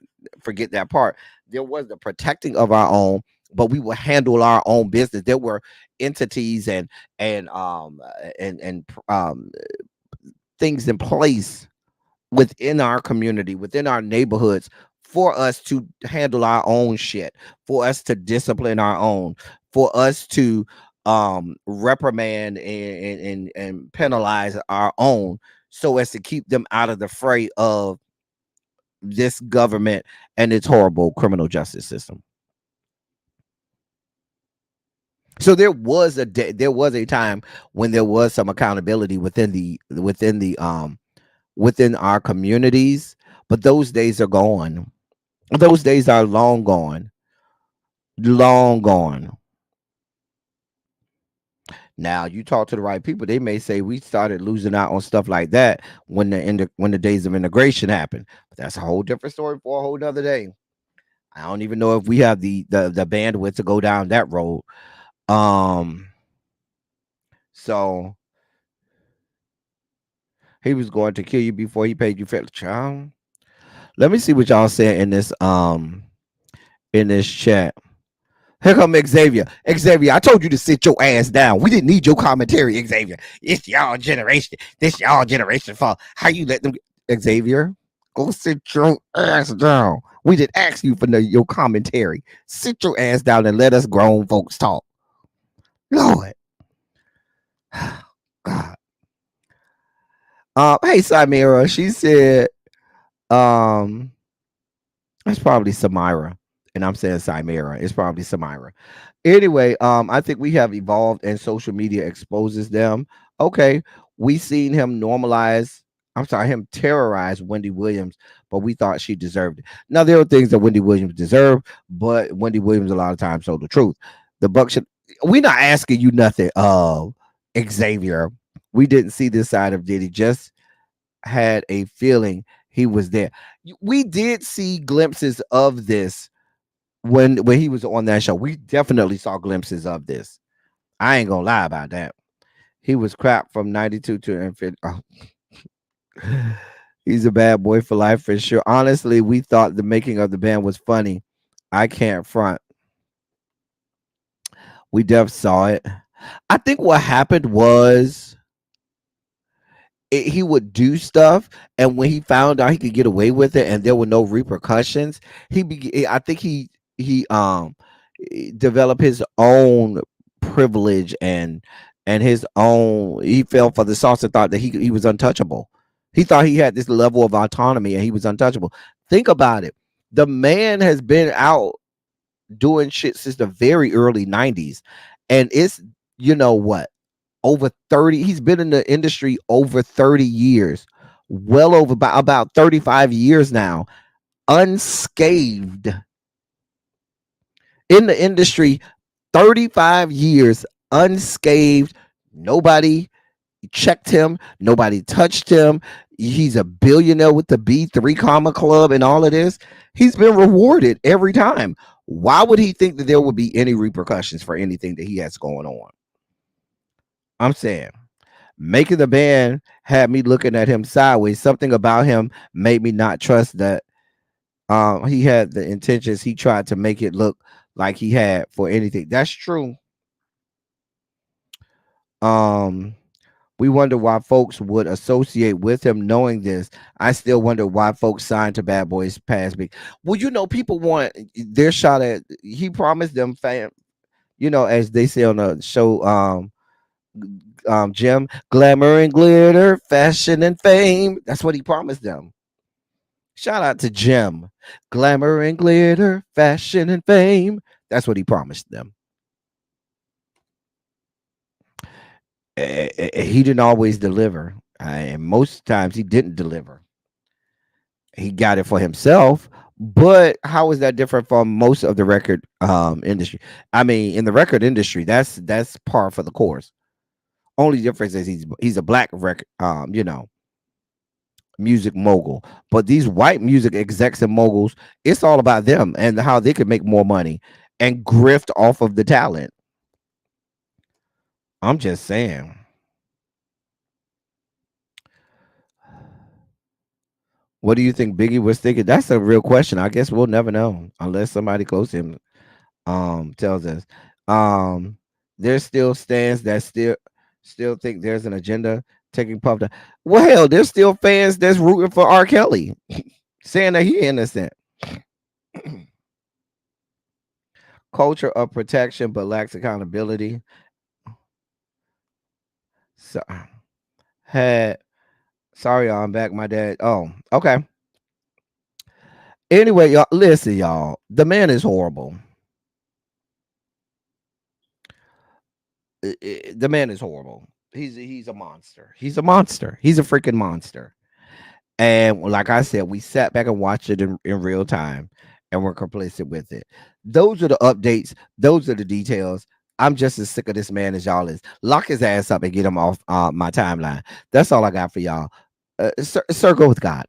forget that part. There was the protecting of our own, but we will handle our own business. There were entities and things in place within our community, within our neighborhoods, for us to handle our own shit, for us to discipline our own, for us to reprimand and penalize our own, so as to keep them out of the fray of this government and its horrible criminal justice system. So there was a time when there was some accountability within our communities, but those days are gone. Those days are long gone. Long gone. Now, you talk to the right people, they may say we started losing out on stuff like that when the days of integration happened. But that's a whole different story for a whole nother day. I don't even know if we have the bandwidth to go down that road. Um, so he was going to kill you before he paid you for the child. Let me see what y'all saying in this chat. Here come Xavier. Xavier, I told you to sit your ass down. We didn't need your commentary, Xavier. It's y'all generation. This y'all generation fault. How you let them Xavier? Go sit your ass down. We didn't ask you for your commentary. Sit your ass down and let us grown folks talk. Lord. God. Hey Samira. She said, it's probably Samira. And I'm saying Samira. It's probably Samira. Anyway, I think we have evolved and social media exposes them. Okay, we seen him normalize. I'm sorry, him terrorize Wendy Williams, but we thought she deserved it. Now there are things that Wendy Williams deserved, but Wendy Williams a lot of times told the truth. The buck should. We're not asking you nothing, Xavier. We didn't see this side of Diddy. Just had a feeling he was there. We did see glimpses of this when he was on that show. We definitely saw glimpses of this. I ain't gonna lie about that. He was crap from 92 to infinity. Oh. He's a bad boy for life for sure. Honestly, we thought the making of the band was funny. I can't front. We def saw it. I think what happened was he would do stuff, and when he found out he could get away with it and there were no repercussions, I think he developed his own privilege and his own. He fell for the sauce and thought that he was untouchable. He thought he had this level of autonomy and he was untouchable. Think about it. The man has been out doing shit since the very early 90s, and it's, you know what, over 30. He's been in the industry over 30 years, well over about 35 years now, unscathed in the industry. 35 years unscathed. Nobody checked him, nobody touched him. He's a billionaire with the B3 Comma Club and all of this. He's been rewarded every time. Why would he think that there would be any repercussions for anything that he has going on? I'm saying, making the band had me looking at him sideways. Something about him made me not trust that he had the intentions he tried to make it look like he had for anything. That's true. We wonder why folks would associate with him knowing this. I still wonder why folks signed to Bad Boys past me. Well, you know, people want their shot at. He promised them fame, you know, as they say on the show, Jim, glamour and glitter, fashion and fame. That's what he promised them. Shout out to Jim. Glamour and glitter, fashion and fame. That's what he promised them. He didn't always deliver. And most times he didn't deliver. He got it for himself. But how is that different from most of the record industry? I mean, in the record industry, that's par for the course. Only difference is he's a black record, you know, music mogul. But these white music execs and moguls, it's all about them and how they could make more money and grift off of the talent. I'm just saying. What do you think Biggie was thinking? That's a real question. I guess we'll never know unless somebody close to him tells us. Um there still stands that still think there's an agenda taking puff down. Well, hell, there's still fans that's rooting for R. Kelly, saying that he innocent. Culture of protection but lacks accountability. So had sorry, I'm back. My dad. Oh, okay. Anyway, y'all, listen, y'all. The man is horrible. The man is horrible. He's a monster. He's a monster. He's a freaking monster. And like I said, we sat back and watched it in real time and we're complicit with it. Those are the updates. Those are the details. I'm just as sick of this man as y'all is. Lock his ass up and get him off my timeline. That's all I got for y'all. Circle with God.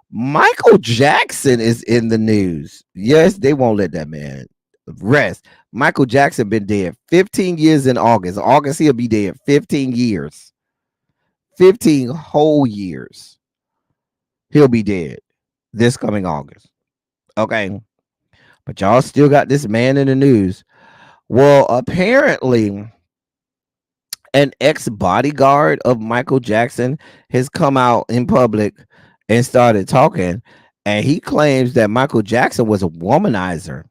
Michael Jackson is in the news. Yes, they won't let that man rest. Michael Jackson been dead 15 years in August. August he'll be dead 15 years. 15 whole years. He'll be dead this coming August. Okay. But y'all still got this man in the news. Well, apparently an ex-bodyguard of Michael Jackson has come out in public and started talking, and he claims that Michael Jackson was a womanizer.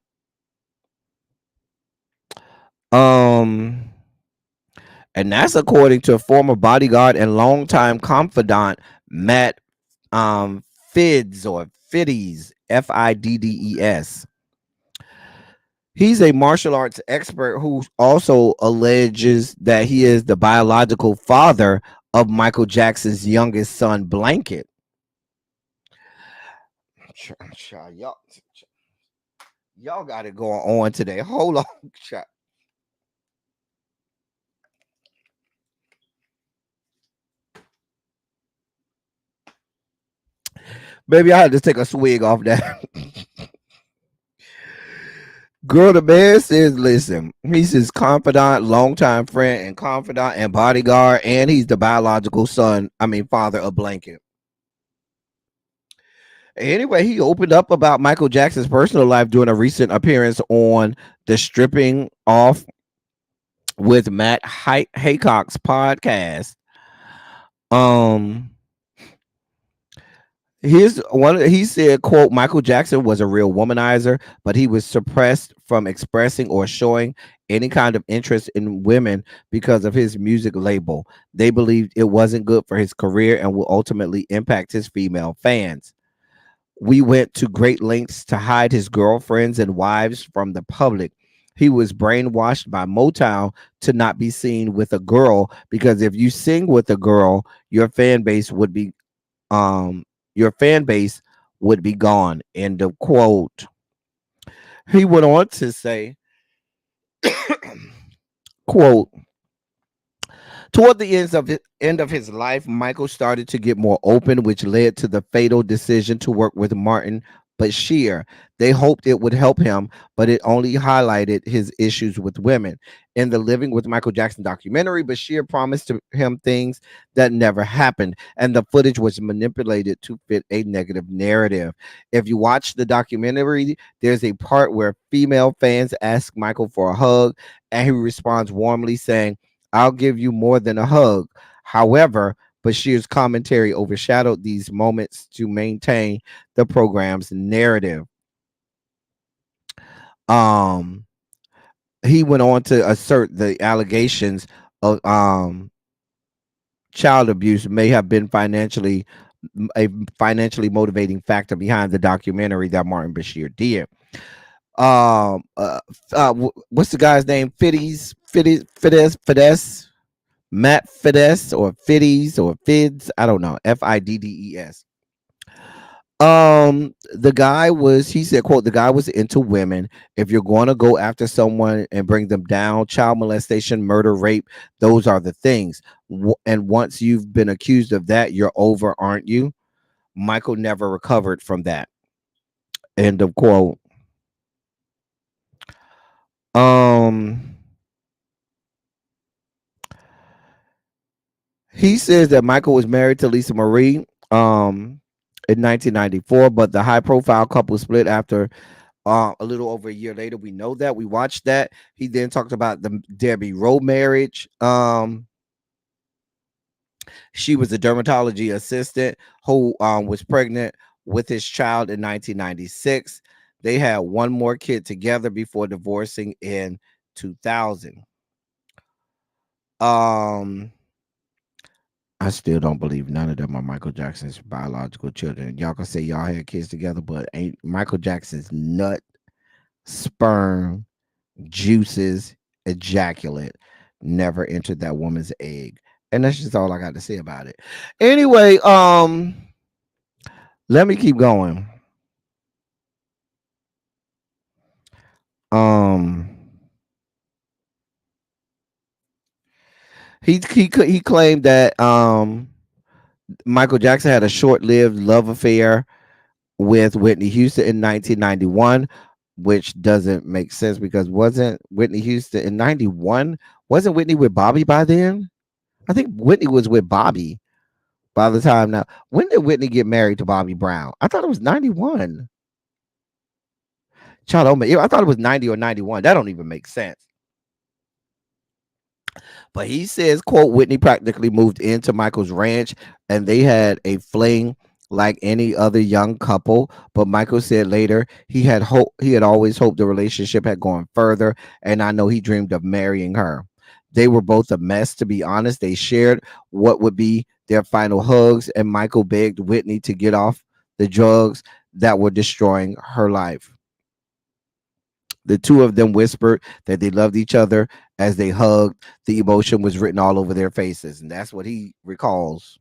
Um, and that's according to former bodyguard and longtime confidant Matt Fiddes or Fiddes, Fiddes. He's a martial arts expert who also alleges that he is the biological father of Michael Jackson's youngest son, Blanket. Y'all got it going on today. Hold on. Baby, I had to take a swig off that. Girl, the man says, listen, he's his confidant, longtime friend, and confidant and bodyguard, and he's the biological father of Blanket. Anyway, he opened up about Michael Jackson's personal life during a recent appearance on the Stripping Off with Matt Haycock's podcast. Um, he said, quote, Michael Jackson was a real womanizer, but he was suppressed from expressing or showing any kind of interest in women because of his music label. They believed it wasn't good for his career and will ultimately impact his female fans. We went to great lengths to hide his girlfriends and wives from the public. He was brainwashed by Motown to not be seen with a girl because if you sing with a girl, um your fan base would be gone. End of quote. He went on to say, quote, toward the end of his life, Michael started to get more open, which led to the fatal decision to work with Martin Bashir. They hoped it would help him, but it only highlighted his issues with women. In the Living with Michael Jackson documentary, Bashir promised to him things that never happened, and the footage was manipulated to fit a negative narrative. If you watch the documentary, there's a part where female fans ask Michael for a hug, and he responds warmly saying, I'll give you more than a hug. However, Bashir's commentary overshadowed these moments to maintain the program's narrative. Um, he went on to assert the allegations of child abuse may have been a financially motivating factor behind the documentary that Martin Bashir did. What's the guy's name? Fiddes, Matt Fiddes or Fiddes or Fids. I don't know. Fiddes. He said, quote, the guy was into women. If you're going to go after someone and bring them down, child molestation, murder, rape, those are the things. And once you've been accused of that, you're over, aren't you? Michael never recovered from that. End of quote. He says that Michael was married to Lisa Marie in 1994, but the high profile couple split after a little over a year later. We know that. We watched that. He then talked about the Debbie Rowe marriage. She was a dermatology assistant who was pregnant with his child in 1996. They had one more kid together before divorcing in 2000. I still don't believe none of them are Michael Jackson's biological children. Y'all can say y'all had kids together, but ain't Michael Jackson's nut, sperm, juices, ejaculate never entered that woman's egg. And that's just all I got to say about it. Anyway, let me keep going. Um he claimed that Michael Jackson had a short-lived love affair with Whitney Houston in 1991, which doesn't make sense because wasn't Whitney Houston in 91? Wasn't Whitney with Bobby by then? I think Whitney was with Bobby by the time now. When did Whitney get married to Bobby Brown? I thought it was 91. Child, I thought it was 90 or 91. That don't even make sense. But he says, quote, Whitney practically moved into Michael's ranch and they had a fling like any other young couple. But Michael said later he had always hoped the relationship had gone further, and I know he dreamed of marrying her. They were both a mess, to be honest. They shared what would be their final hugs, and Michael begged Whitney to get off the drugs that were destroying her life. The two of them whispered that they loved each other as they hugged. The emotion was written all over their faces, and that's what he recalls.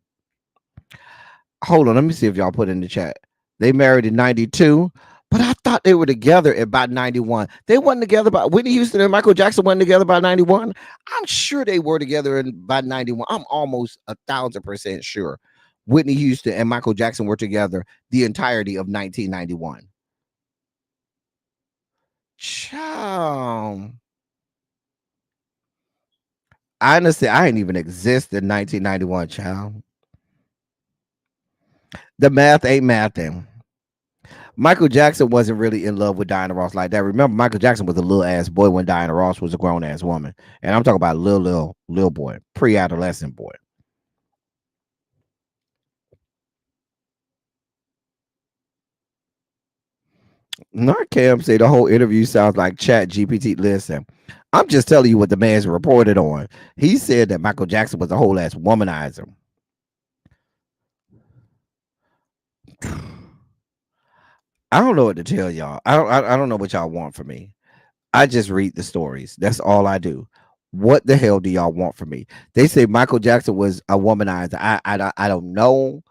Hold on, let me see if y'all put in the chat. They married in 92, but I thought they were together at about 91. They weren't together by Whitney Houston and Michael Jackson weren't together by 91. I'm sure they were together by 91. I'm almost 1,000% sure Whitney Houston and Michael Jackson were together the entirety of 1991. Child. Honestly, I didn't even exist in 1991, child. The math ain't mathing. Michael Jackson wasn't really in love with Diana Ross like that. Remember, Michael Jackson was a little ass boy when Diana Ross was a grown ass woman, and I'm talking about little boy, pre-adolescent boy. Narcam say the whole interview sounds like Chat GPT. Listen, I'm just telling you what the man's reported on. He said that Michael Jackson was a whole ass womanizer. I don't know what to tell y'all. I don't know what y'all want from me. I just read the stories. That's all I do. What the hell do y'all want from me? They say Michael Jackson was a womanizer. I don't know.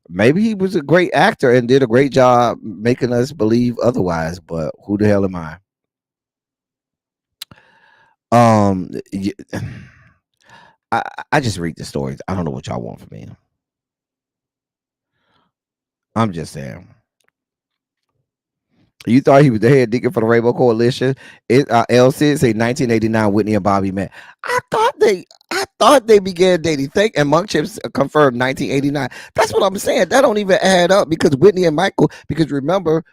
Maybe he was a great actor and did a great job making us believe otherwise. But who the hell am I? Y- I, I just read the stories. I don't know what y'all want from me. I'm just saying. You thought he was the head deacon for the Rainbow Coalition? L. Sid say 1989 Whitney and Bobby met. I thought they began dating. Think and Monk Chips confirmed 1989. That's what I'm saying. That don't even add up because Whitney and Michael. Because remember,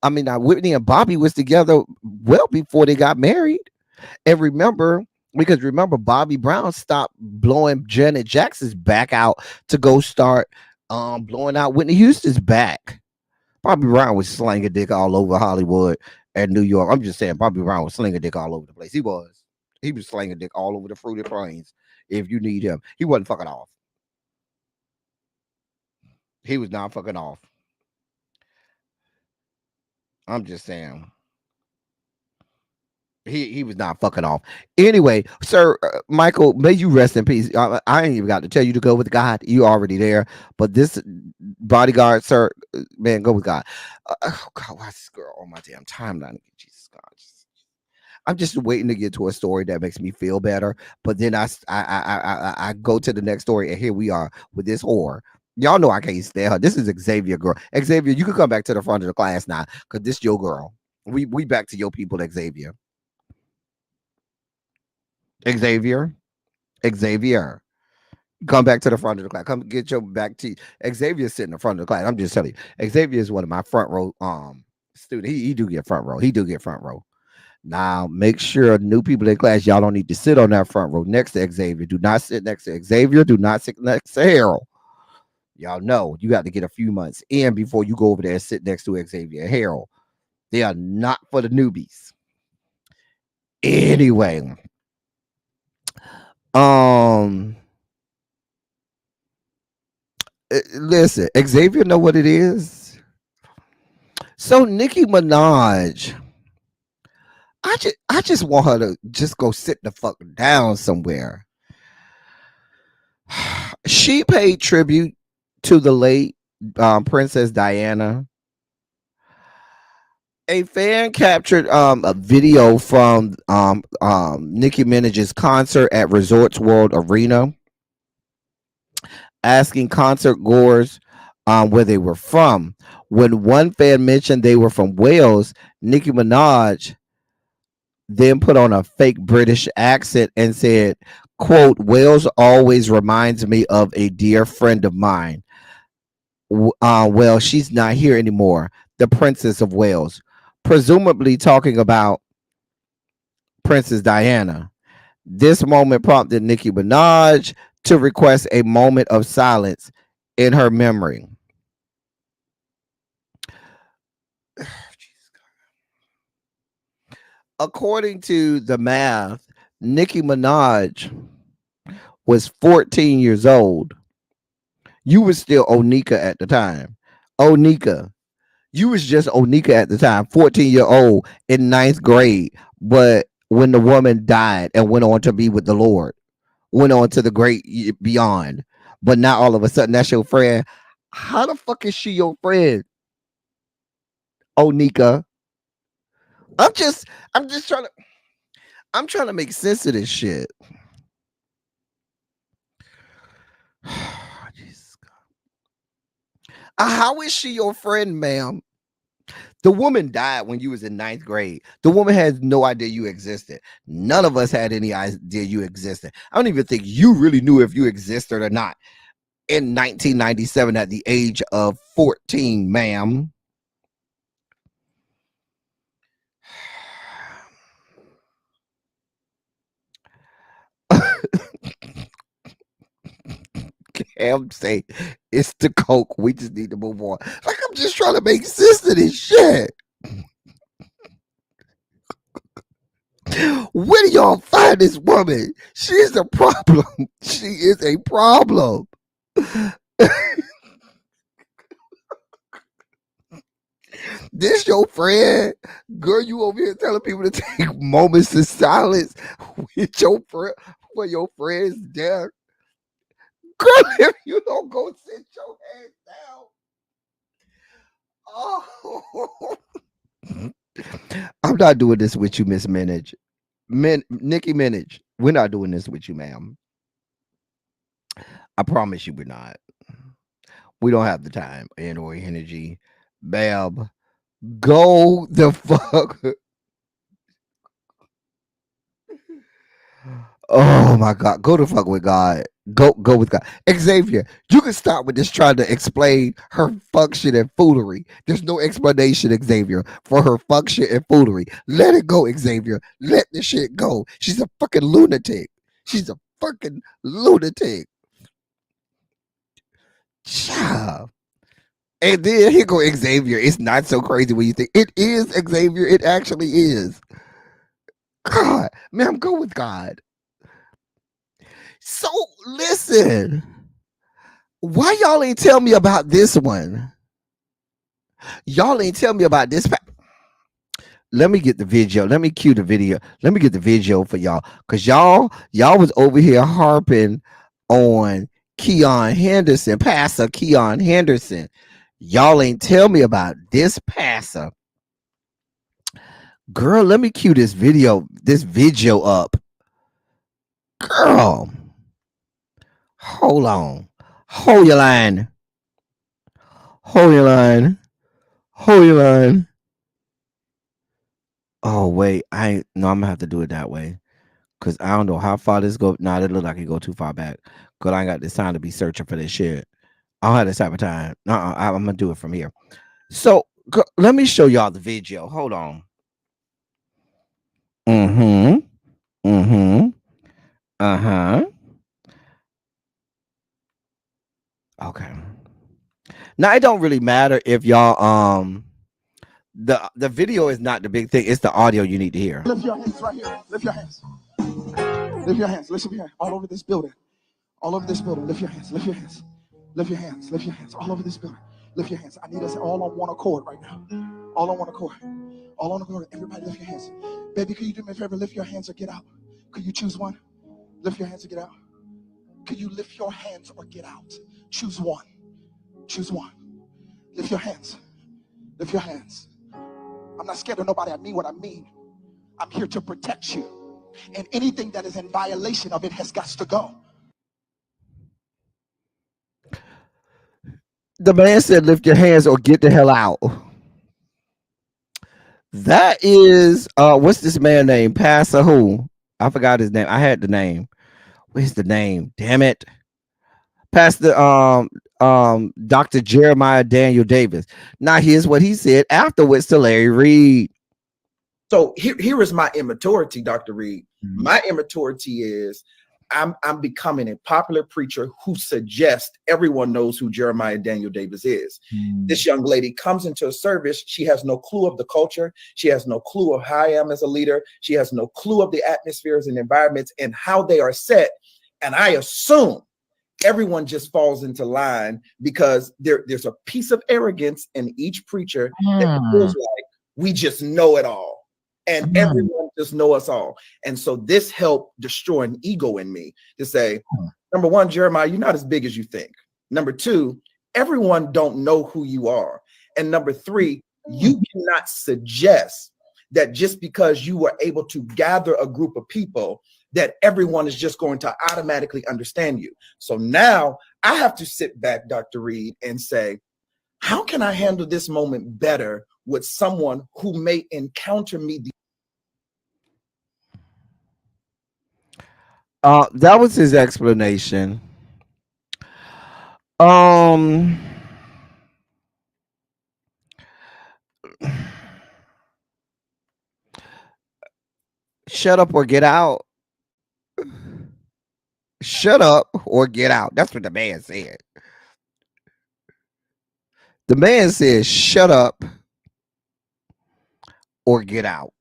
I mean, Whitney and Bobby was together well before they got married. And remember, Bobby Brown stopped blowing Janet Jackson's back out to go start blowing out Whitney Houston's back. Bobby Brown was slinging dick all over Hollywood and New York. I'm just saying, Bobby Brown was slinging dick all over the place. He was. He was slinging dick all over the fruited plains. If you need him, he wasn't fucking off. He was not fucking off. I'm just saying. He was not fucking off. Anyway, sir, Michael, may you rest in peace. I ain't even got to tell you to go with God. You already there. But this bodyguard, sir, man, go with God. Oh God, why's this girl on my damn timeline? Jesus God. I'm just waiting to get to a story that makes me feel better. But then I go to the next story, and here we are with this whore. Y'all know I can't stand her. This is Xavier girl. Xavier, you can come back to the front of the class now, cause this your girl. We back to your people, Xavier. Xavier, Xavier, come back to the front of the class. Come get your back to Xavier sitting in the front of the class. I'm just telling you, Xavier is one of my front row student. He do get front row. He do get front row. Now make sure new people in class, y'all don't need to sit on that front row next to Xavier. Do not sit next to Xavier. Do not sit next to Harold. Y'all know you got to get a few months in before you go over there and sit next to Xavier and Harold. They are not for the newbies. Anyway, um Listen, Xavier know what it is. So Nicki Minaj, I just want her to just go sit the fuck down somewhere. She paid tribute to the late Princess Diana. A fan captured a video from Nicki Minaj's concert at Resorts World Arena, asking concert goers where they were from. When one fan mentioned they were from Wales, Nicki Minaj then put on a fake British accent and said, quote, Wales always reminds me of a dear friend of mine. Well, she's not here anymore. The Princess of Wales, presumably talking about Princess Diana. This moment prompted Nicki Minaj to request a moment of silence in her memory. According to the math, Nicki Minaj was 14 years old. You was still Onika at the time. Onika. You was just Onika at the time, 14-year-old in ninth grade. But when the woman died and went on to be with the Lord, went on to the great beyond. But now all of a sudden that's your friend. How the fuck is she your friend? Onika. I'm just trying to make sense of this shit. How is she your friend, ma'am? The woman died when you was in ninth grade. The woman has no idea you existed. None of us had any idea you existed. I don't even think you really knew if you existed or not in 1997 at the age of 14, ma'am. Cam say it's the coke. We just need to move on. Like, I'm just trying to make sense of this shit. Where do y'all find this woman? She's a problem. She is a problem. This your friend? Girl, you over here telling people to take moments of silence with your friend for your friend's death. Girl, if you don't go sit your head down. Oh. I'm not doing this with you, Miss Minaj. Nicki Minaj, we're not doing this with you, ma'am. I promise you we're not. We don't have the time and or energy. Bab, go the fuck. Oh my God, go the fuck with God. Go with God. Xavier, you can stop with this trying to explain her function and foolery. There's no explanation, Xavier, for her function and foolery. Let it go, Xavier. Let the shit go. She's a fucking lunatic. She's a fucking lunatic. Child. And then here go Xavier. It's not so crazy when you think it is, Xavier. It actually is. God, ma'am, go with God. So listen, why y'all ain't tell me about this one? Y'all ain't tell me about this. Let me get the video. Let me cue the video. Let me get the video for y'all, cause y'all was over here harping on Keon Henderson, Pastor Keon Henderson. Y'all ain't tell me about this passer. Girl, let me cue this video up. Girl. Hold on. Hold your line. Hold your line. Hold your line. Oh, wait. I'm gonna have to do it that way. Cause I don't know how far this go. Nah, it look like it go too far back. Cause I ain't got this time to be searching for this shit. I don't have this type of time. I'm gonna do it from here. So let me show y'all the video. Hold on. Uh-huh. Okay. Now it don't really matter if y'all the video is not the big thing. It's the audio you need to hear. Lift your hands right here. Lift your hands. Lift your hands. Listen here. All over this building. All over this building. Lift your hands. Lift your hands. Lift your hands. Lift your hands all over this building. Lift your hands. I need us all on one accord right now. All on one accord. All on accord. Everybody lift your hands. Baby, could you do me a favor? Lift your hands or get out. Could you choose one? Lift your hands or get out. Could you lift your hands or get out? Choose one. Choose one. Lift your hands. Lift your hands. I'm not scared of nobody. I mean what I mean. I'm here to protect you. And anything that is in violation of it has got to go. The man said, lift your hands or get the hell out. That is, what's this man name? Pastor who? I forgot his name. I had the name. Where's the name? Damn it. Pastor Dr. Jeremiah Daniel Davis. Now here's what he said afterwards to Larry Reed. So here is my immaturity, Dr. Reed. My immaturity is I'm becoming a popular preacher who suggests everyone knows who Jeremiah Daniel Davis is. This young lady comes into a service. She has no clue of the culture. She has no clue of how I am as a leader. She has no clue of the atmospheres and environments and how they are set. And I assume everyone just falls into line because there's a piece of arrogance in each preacher that feels like we just know it all. And everyone just know us all. And so this helped destroy an ego in me to say, number one, Jeremiah, you're not as big as you think. Number two, everyone don't know who you are. And number three, you cannot suggest that just because you were able to gather a group of people that everyone is just going to automatically understand you. So now I have to sit back, Dr. Reed, and say, how can I handle this moment better with someone who may encounter me? That was his explanation. Shut up or get out. Shut up or get out. That's what the man said. The man said, shut up or get out.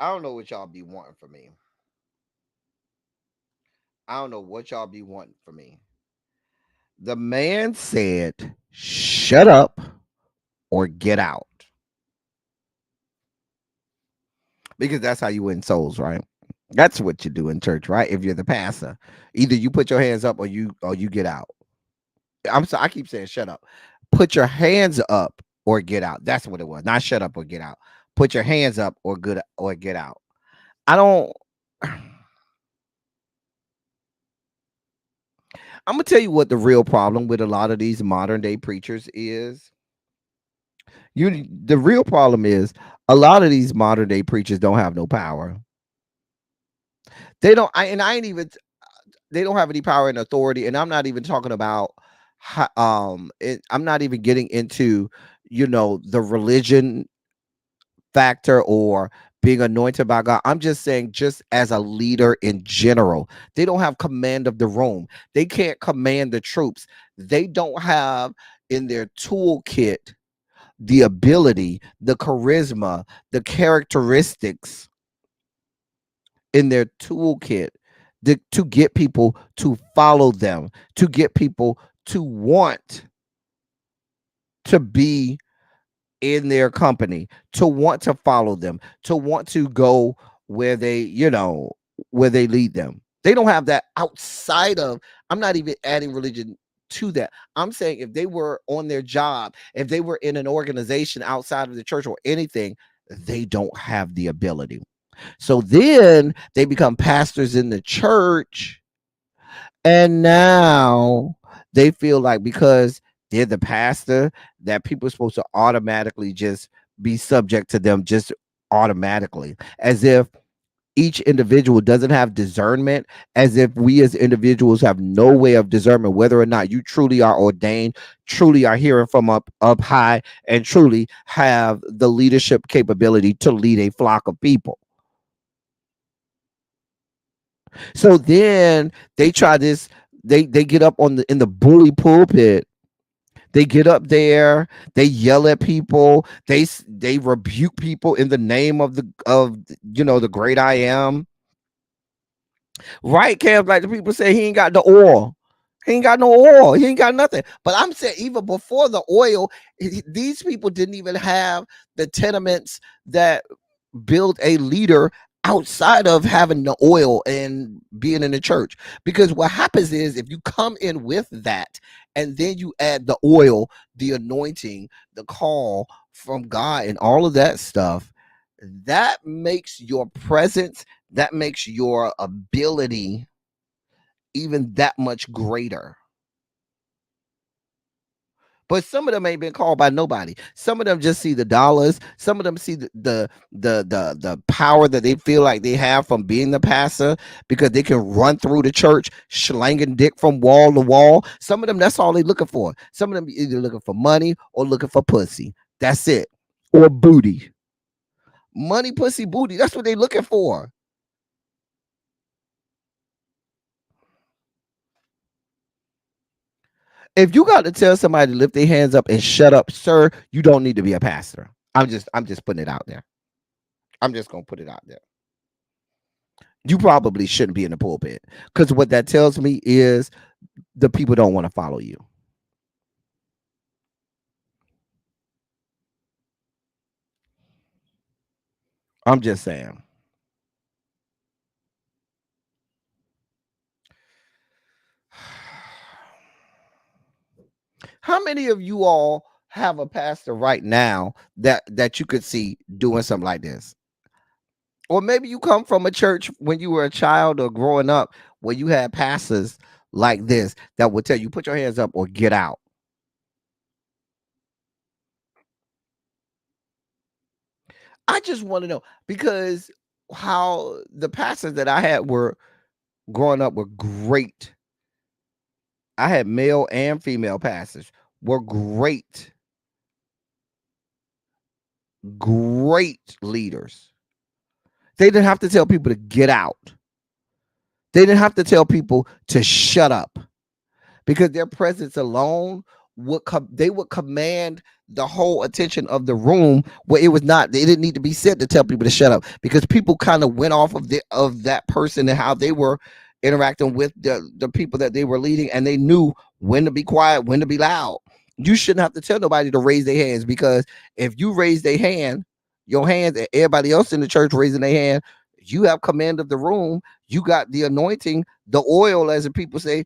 I don't know what y'all be wanting from me. I don't know what y'all be wanting from me. The man said, shut up or get out. Because that's how you win souls, right? That's what you do in church, right? If you're the pastor, either you put your hands up or you get out. I'm sorry, I keep saying shut up. Put your hands up or get out. That's what it was. Not shut up or get out. Put your hands up or good or get out. I don't. I'm gonna tell you what the real problem with a lot of these modern day preachers is. The real problem is a lot of these modern day preachers don't have no power. They don't. I ain't even. They don't have any power and authority, and I'm not even talking about. I'm not even getting into the religion factor or being anointed by God. I'm just saying, just as a leader in general, they don't have command of the room. They can't command the troops. They don't have in their toolkit the ability, the charisma, the characteristics in their toolkit to get people to follow them, to get people to want to be in their company, to want to follow them, to want to go where they lead them. They don't have that outside of. I'm not even adding religion to that. I'm saying if they were on their job, if they were in an organization outside of the church or anything, they don't have the ability. So then they become pastors in the church, and now they feel like because they're the pastor that people are supposed to automatically just be subject to them just automatically, as if each individual doesn't have discernment, as if we as individuals have no way of discernment whether or not you truly are ordained, truly are hearing from up high, and truly have the leadership capability to lead a flock of people. So then they try this, they get up in the bully pulpit They get up there, they yell at people, they rebuke people in the name of the great I am. Right, Cam? Like the people say he ain't got the oil. He ain't got no oil. He ain't got nothing. But I'm saying even before the oil, these people didn't even have the tenements that build a leader outside of having the oil and being in the church. Because what happens is if you come in with that and then you add the oil, the anointing, the call from God and all of that stuff, that makes your presence, that makes your ability even that much greater. But some of them ain't been called by nobody. Some of them just see the dollars. Some of them see the power that they feel like they have from being the pastor because they can run through the church slanging dick from wall to wall. Some of them, that's all they looking for. Some of them either looking for money or looking for pussy. That's it. Or booty. Money, pussy, booty. That's what they looking for. If you got to tell somebody to lift their hands up and shut up, sir, you don't need to be a pastor. I'm just putting it out there. I'm just gonna put it out there. You probably shouldn't be in the pulpit because what that tells me is the people don't want to follow you. I'm just saying. How many of you all have a pastor right now that you could see doing something like this? Or maybe you come from a church when you were a child or growing up where you had pastors like this that would tell you put your hands up or get out. I just want to know because how the pastors that I had were growing up were great. I had male and female pastors were great leaders. They didn't have to tell people to get out. They didn't have to tell people to shut up because their presence alone they would command the whole attention of the room where it was not they didn't need to be said to tell people to shut up because people kind of went off of that person and how they were interacting with the people that they were leading, and they knew when to be quiet, when to be loud. You shouldn't have to tell nobody to raise their hands because if you raise your hands and everybody else in the church raising their hand, you have command of the room. You got the anointing, the oil, as the people say.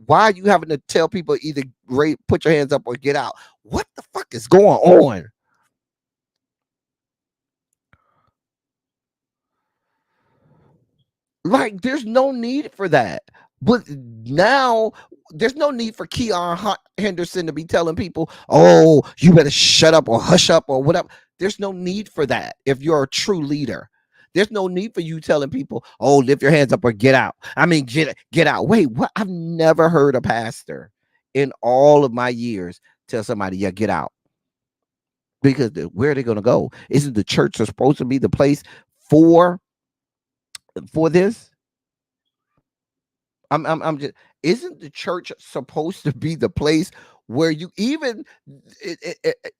Why are you having to tell people either put your hands up or get out? What the fuck is going on? Like, there's no need for that. But now there's no need for Keon Henderson to be telling people, oh, you better shut up or hush up or whatever. There's no need for that if you're a true leader. There's no need for you telling people, oh, lift your hands up or get out. I mean, get out. Wait, what? I've never heard a pastor in all of my years tell somebody, yeah, get out. Because where are they going to go? Isn't the church supposed to be the place for this? I'm just, isn't the church supposed to be the place where you even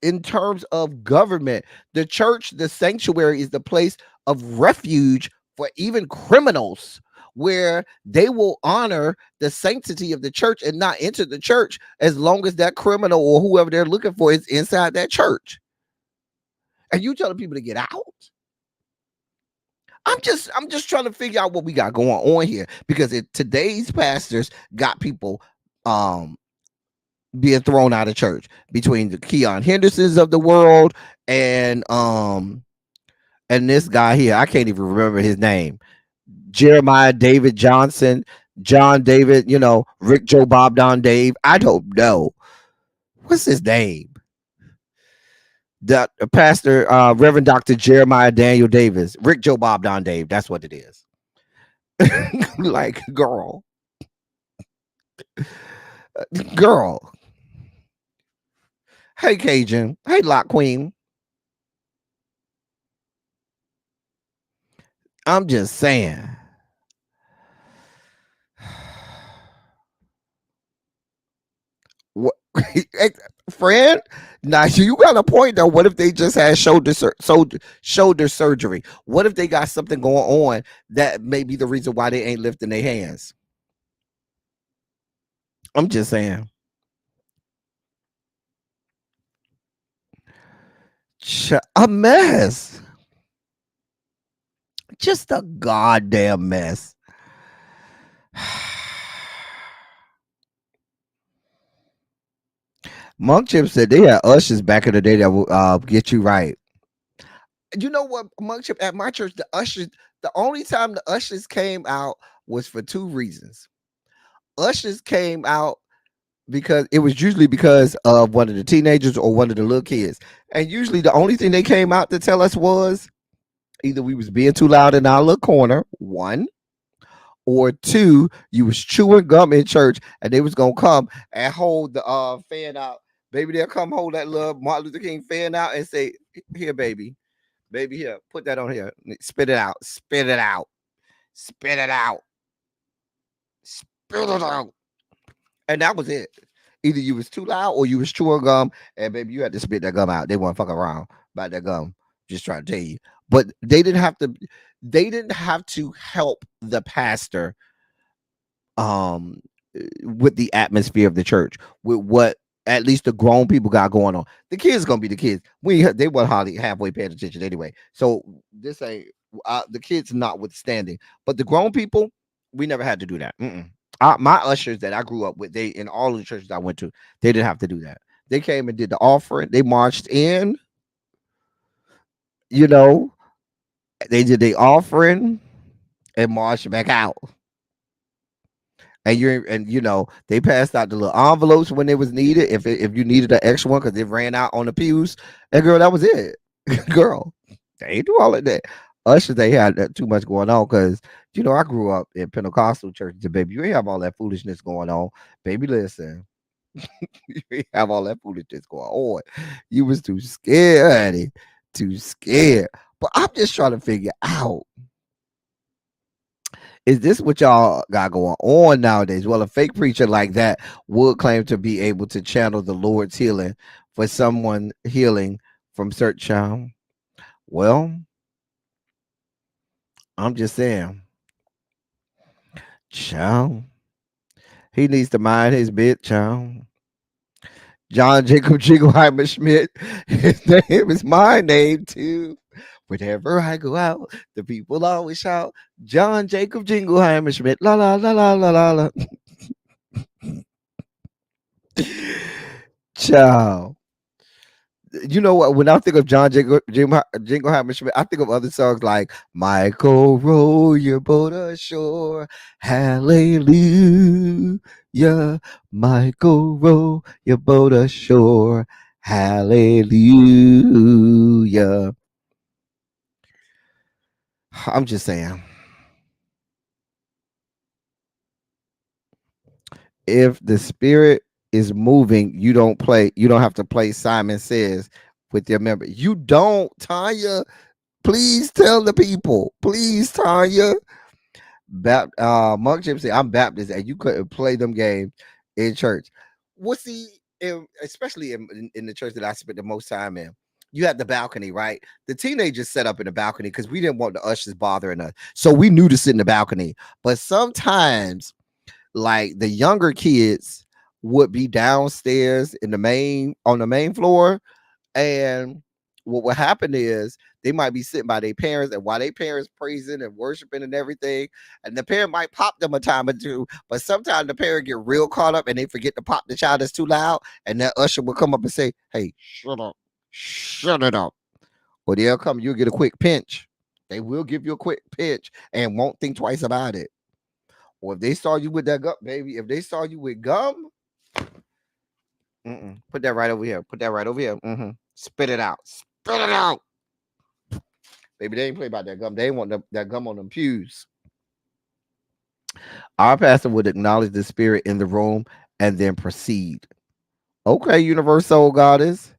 in terms of government, the church, the sanctuary is the place of refuge for even criminals, where they will honor the sanctity of the church and not enter the church as long as that criminal or whoever they're looking for is inside that church. And you telling people to get out? I'm just trying to figure out what we got going on here because today's pastors got people being thrown out of church between the Keon Hendersons of the world and this guy here. I can't even remember his name. Jeremiah David Johnson, John David, Rick Joe Bob Don Dave. I don't know. What's his name? The pastor, Reverend Dr. Jeremiah Daniel Davis, Rick Joe Bob Don Dave. That's what it is. Like, girl. Hey, Cajun. Hey, Lock Queen. I'm just saying. What? friend. Now you got a point though. What if they just had shoulder surgery? What if they got something going on that may be the reason why they ain't lifting their hands? I'm just saying. A mess. Just a goddamn mess. Monk Chip said they had ushers back in the day that will get you right. You know what, Monk Chip, at my church, the only time the ushers came out was for two reasons. Ushers came out because it was usually because of one of the teenagers or one of the little kids. And usually the only thing they came out to tell us was either we was being too loud in our little corner, one, or two, you was chewing gum in church and they was gonna come and hold the fan out. Baby, they'll come hold that little Martin Luther King fan out and say, here, baby, here, put that on here. Spit it out, spit it out, spit it out, spit it out. And that was it. Either you was too loud or you was chewing gum, and baby, you had to spit that gum out. They weren't fucking around about that gum. Just trying to tell you. But they didn't have to. They didn't have to help the pastor, with the atmosphere of the church, with what at least the grown people got going on. The kids gonna be the kids. They weren't hardly halfway paying attention anyway. So this ain't the kids notwithstanding, but the grown people, we never had to do that. My ushers that I grew up with, they in all of the churches I went to, they didn't have to do that. They came and did the offering. They marched in. You know, they did the offering and marched back out. And they passed out the little envelopes when it was needed. If you needed an extra one because it ran out on the pews, and girl, that was it. Girl, they ain't do all of that. Ushers, they had too much going on because I grew up in Pentecostal churches. And baby, you ain't have all that foolishness going on. Baby, listen, you ain't have all that foolishness going on. You was too scared, honey. Too scared. But I'm just trying to figure out, is this what y'all got going on nowadays? Well, a fake preacher like that would claim to be able to channel the Lord's healing for someone healing from certain. Well, I'm just saying, child, he needs to mind his bit, child. John Jacob Jingleheimer Schmidt, his name is my name too. Whenever I go out, the people always shout, John Jacob Jingleheimer Schmidt, la la la la la la la. Child. You know what? When I think of John Jingleheimer Schmidt, I think of other songs like Michael, row your boat ashore, hallelujah. Michael, row your boat ashore, hallelujah. I'm just saying, if the spirit is moving, you don't have to play Simon Says with your member. You don't, Tanya. Please tell the people. Please, Tanya. Monk Chip said, I'm Baptist, and you couldn't play them games in church. Well, see, especially in the church that I spent the most time in, you had the balcony, right? The teenagers set up in the balcony because we didn't want the ushers bothering us. So we knew to sit in the balcony. But sometimes, like, the younger kids would be downstairs on the main floor, and what would happen is they might be sitting by their parents, and while their parents praising and worshiping and everything, and the parent might pop them a time or two, but sometimes the parent get real caught up and they forget to pop the child that's too loud, and that usher will come up and say, hey, shut it up, or they'll come, you'll get a quick pinch. They will give you a quick pinch and won't think twice about it. Or if they saw you with that gum, baby, if they saw you with gum, put that right over here. Put that right over here. Spit it out. Spit it out. Baby, they ain't play about that gum. They ain't want that gum on them pews. Our pastor would acknowledge the spirit in the room and then proceed. Okay, Universal Goddess.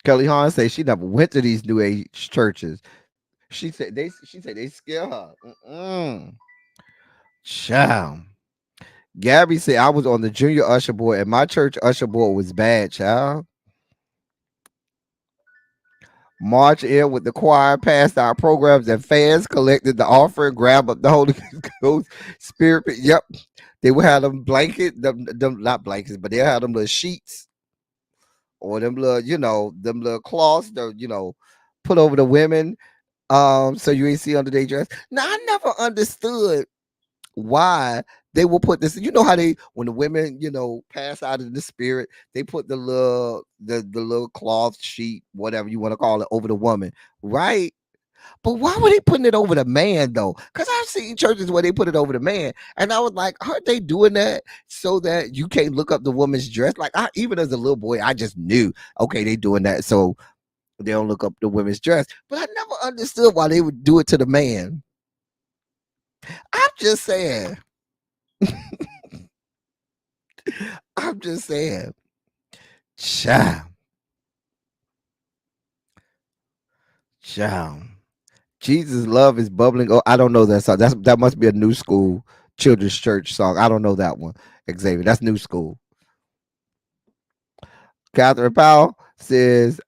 Kelly Hahn says she never went to these New Age churches. She said they scare her. Child. Gabby said I was on the junior usher board, and my church usher board was bad, child. March in with the choir, passed out programs, and fans collected the offering, grab up the Holy Ghost Spirit. Yep, they would have them blanket, them not blankets, but they had them little sheets or them little, them little cloths, put over the women, so you ain't see under their dress. Now I never understood why they will put this. You know how they, when the women, pass out of the spirit, they put the little cloth sheet, whatever you want to call it, over the woman, right? But why were they putting it over the man though? Because I've seen churches where they put it over the man, and I was like, aren't they doing that so that you can't look up the woman's dress? Like, even as a little boy, I just knew, okay, they doing that so they don't look up the women's dress. But I never understood why they would do it to the man. I'm just saying. I'm just saying. Child. Child. Jesus' love is bubbling. Oh, I don't know that song. That must be a new school children's church song. I don't know that one, Xavier. That's new school. Catherine Powell says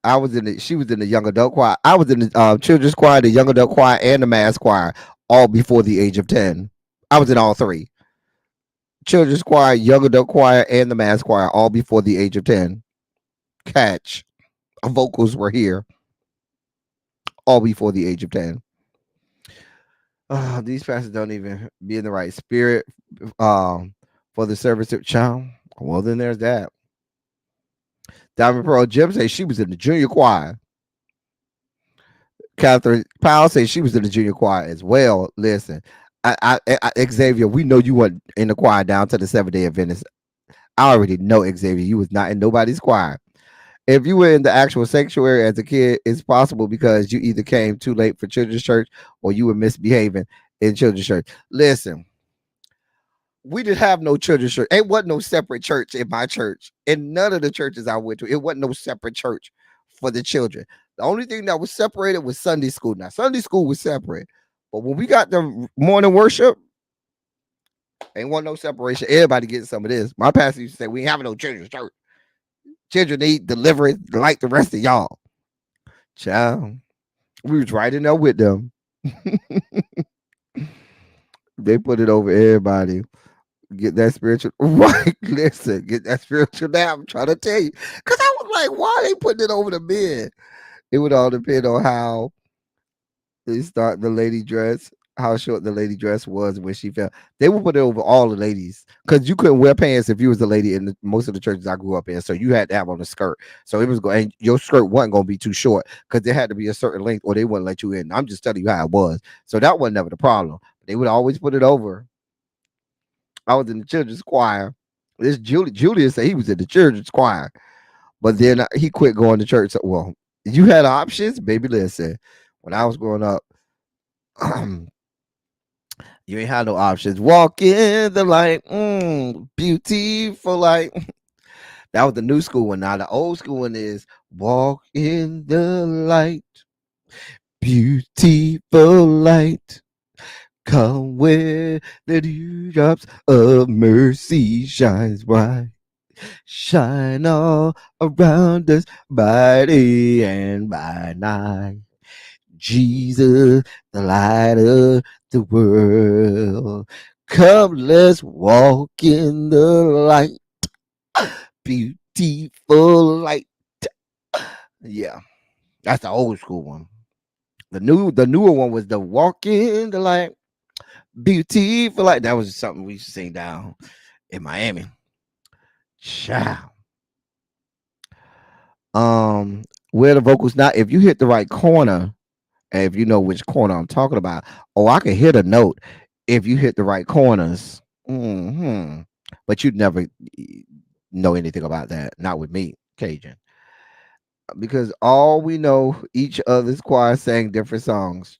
she was in the young adult choir. I was in the children's choir, the young adult choir, and the mass choir, all before the age of 10. I was in all three. Children's choir, young adult choir, and the mass choir, all before the age of 10. Catch. Our vocals were here, all before the age of 10. These pastors don't even be in the right spirit for the service of child. Well, then there's that. Diamond Pearl Jim says she was in the junior choir. Catherine Powell says she was in the junior choir as well. Listen, Xavier, we know you weren't in the choir down to the Seventh-day Adventist. I already know, Xavier, you was not in nobody's choir. If you were in the actual sanctuary as a kid, it's possible because you either came too late for children's church or you were misbehaving in children's church. Listen, we didn't have no children's church. It wasn't no separate church in my church. In none of the churches I went to, it wasn't no separate church for the children. The only thing that was separated was Sunday school. Now, Sunday school was separate. But when we got the morning worship, ain't want no separation. Everybody getting some of this. My pastor used to say, we ain't having no children's church. Children need deliverance like the rest of y'all. Child, we was right in there with them. They put it over everybody. Get that spiritual right. Listen, get that spiritual now. I'm trying to tell you. Because I was like, why are they putting it over the men? It would all depend on how they start the lady dress, how short the lady dress was when she fell. They would put it over all the ladies because you couldn't wear pants if you was a lady in most of the churches I grew up in. So you had to have on a skirt. So it was going, and your skirt wasn't going to be too short because there had to be a certain length or they wouldn't let you in. I'm just telling you how it was. So that was never the problem. They would always put it over. I was in the children's choir. This Julius said he was in the children's choir, but then he quit going to church. So, well, you had options, baby. Listen, when I was growing up, you ain't had no options. Walk in the light, beautiful light. That was the new school one. Now the old school one is walk in the light, beautiful light. Come where the dewdrops of mercy shines bright. Shine all around us by day and by night. Jesus, the light of the world. Come, let's walk in the light. Beautiful light. Yeah, that's the old school one. The newer one was the walk in the light. Beautiful light. That was something we used to sing down in Miami. Ciao. Where the vocals not, if you hit the right corner, and if you know which corner I'm talking about, I can hit a note if you hit the right corners. But you'd never know anything about that. Not with me, Cajun. Because all we know, each other's choir sang different songs.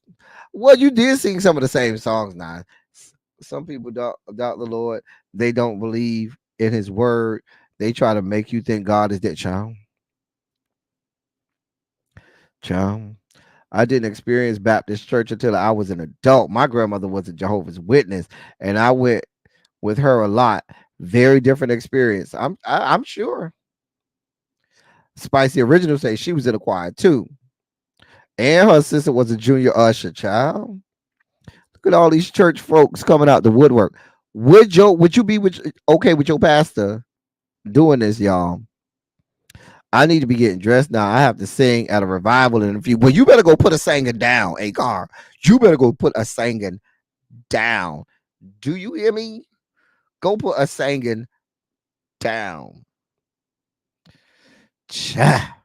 Well, you did sing some of the same songs now. Some people doubt the Lord. They don't believe in his word. They try to make you think God is that child. Child. I didn't experience Baptist church until I was an adult. My grandmother was a Jehovah's Witness, and I went with her a lot. Very different experience. I'm sure. Spicy Original says she was in a choir too. And her sister was a junior usher, child. Look at all these church folks coming out the woodwork. Would you be okay with your pastor doing this, y'all? I need to be getting dressed now. I have to sing at a revival in a few. Well, you better go put a singing down, Agar. You better go put a singing down. Do you hear me? Go put a singing down. Cha.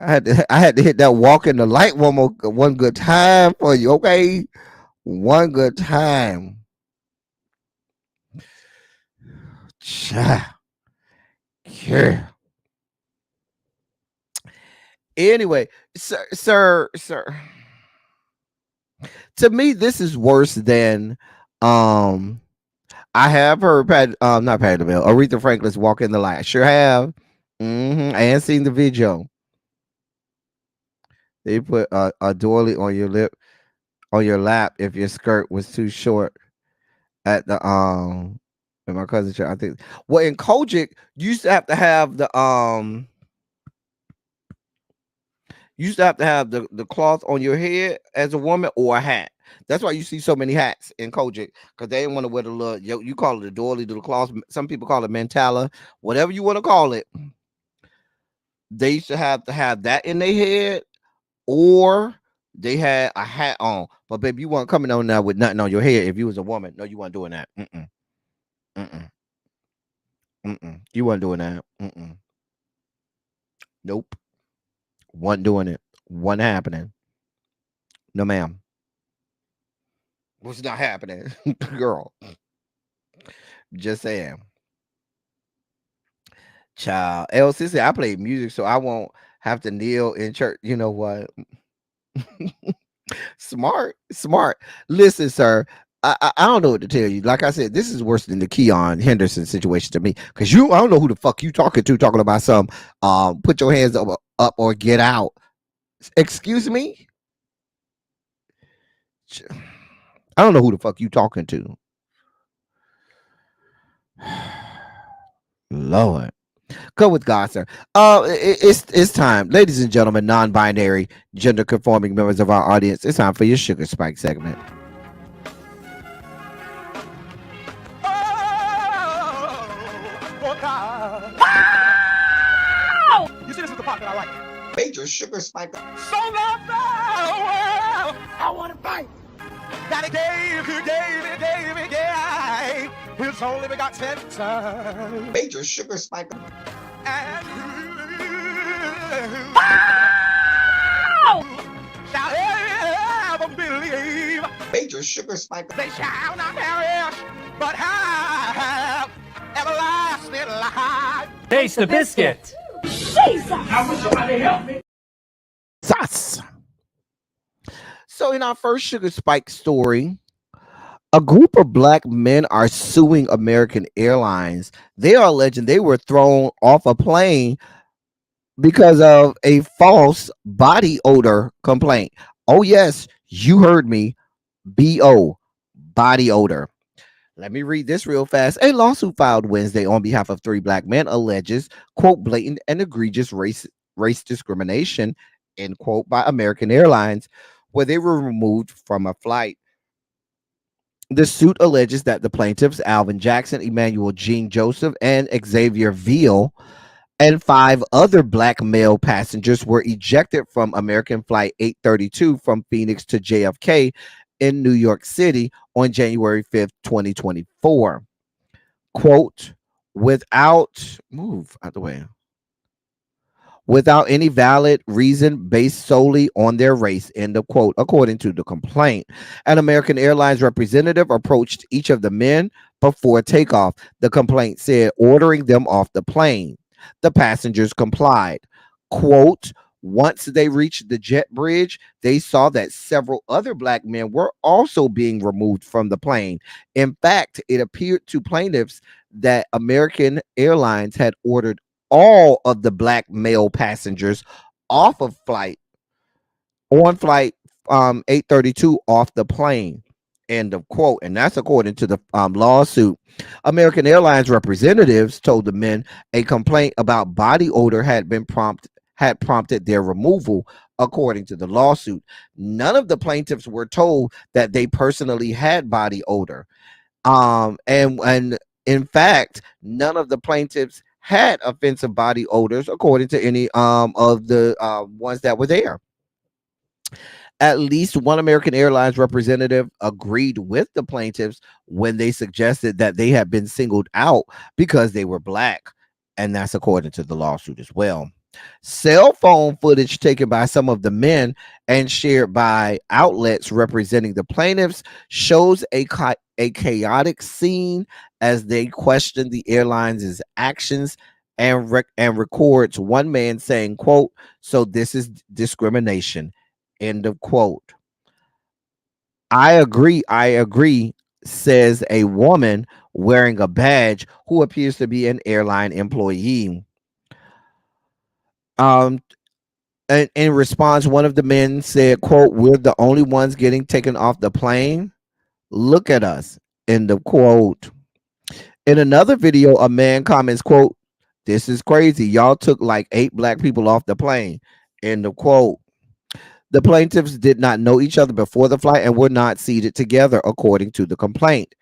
I had to hit that walk in the light one good time for you, okay? One good time. Cha. Yeah. Anyway, sir. To me, this is worse than I have heard not Patty LaBelle, Aretha Franklin's Walk in the Light. I sure have. And seen the video. They put a doily on your lap if your skirt was too short at the in my cousin's church. I think well in Kojic, you used to have to have the cloth on your head as a woman or a hat. That's why you see so many hats in Kojic because they didn't want to wear the little you call it a doily, the cloth. Some people call it mantala, whatever you want to call it. They used to have that in their head, or they had a hat on. But baby, you weren't coming on now with nothing on your head if you was a woman. No, you weren't doing that. You weren't doing that. Nope. Wasn't doing it. Wasn't happening. No, ma'am. What's not happening, girl? Just saying. Child. LCC, I play music, so I won't have to kneel in church. You know what? Smart. Listen, sir. I don't know what to tell you. Like I said, this is worse than the Keon Henderson situation to me. Because I don't know who the fuck you talking about some put your hands up or get out. Excuse me? I don't know who the fuck you talking to. Lord. Come with God, sir. It's time. Ladies and gentlemen, non-binary, gender conforming members of our audience, it's time for your Sugar Spike segment. You see, this is the part that I like. Major Sugar Spike. So long, I want to fight. That he gave, his only begotten son. Major Sugar Spike. And shall ever believe. Major Sugar Spike. They shall not perish, but have everlasting life. Taste the biscuit. Jesus! I wish somebody help me. Sus. So in our first Sugar Spike story, a group of black men are suing American Airlines. They are alleging they were thrown off a plane because of a false body odor complaint. Oh yes, you heard me. BO, body odor. Let me read this real fast. A lawsuit filed Wednesday on behalf of 3 black men alleges, quote, blatant and egregious race discrimination, end quote, by American Airlines, where they were removed from a flight. The suit alleges that the plaintiffs, Alvin Jackson, Emmanuel Jean Joseph, and Xavier Veal, and 5 other black male passengers were ejected from American Flight 832 from Phoenix to JFK in New York City on January 5th, 2024. Quote, without any valid reason based solely on their race, end of quote, according to the complaint. An American Airlines representative approached each of the men before takeoff, the complaint said, ordering them off the plane. The passengers complied. Quote, once they reached the jet bridge, they saw that several other black men were also being removed from the plane. In fact, it appeared to plaintiffs that American Airlines had ordered all of the black male passengers off of flight 832 off the plane. End of quote. And that's according to the lawsuit. American Airlines representatives told the men a complaint about body odor had prompted their removal, according to the lawsuit. None of the plaintiffs were told that they personally had body odor. And in fact, none of the plaintiffs had offensive body odors, according to any of the ones that were there. At least one American Airlines representative agreed with the plaintiffs when they suggested that they had been singled out because they were black. And that's according to the lawsuit as well. Cell phone footage taken by some of the men and shared by outlets representing the plaintiffs shows a chaotic scene as they question the airline's actions and records one man saying, quote, "So this is discrimination." End of quote. I agree, says a woman wearing a badge who appears to be an airline employee. Um, and in response, one of the men said, quote, "We're the only ones getting taken off the plane. Look at us." End of quote. In another video, a man comments, quote, "This is crazy. Y'all took like 8 black people off the plane." End of quote. The plaintiffs did not know each other before the flight and were not seated together, according to the complaint.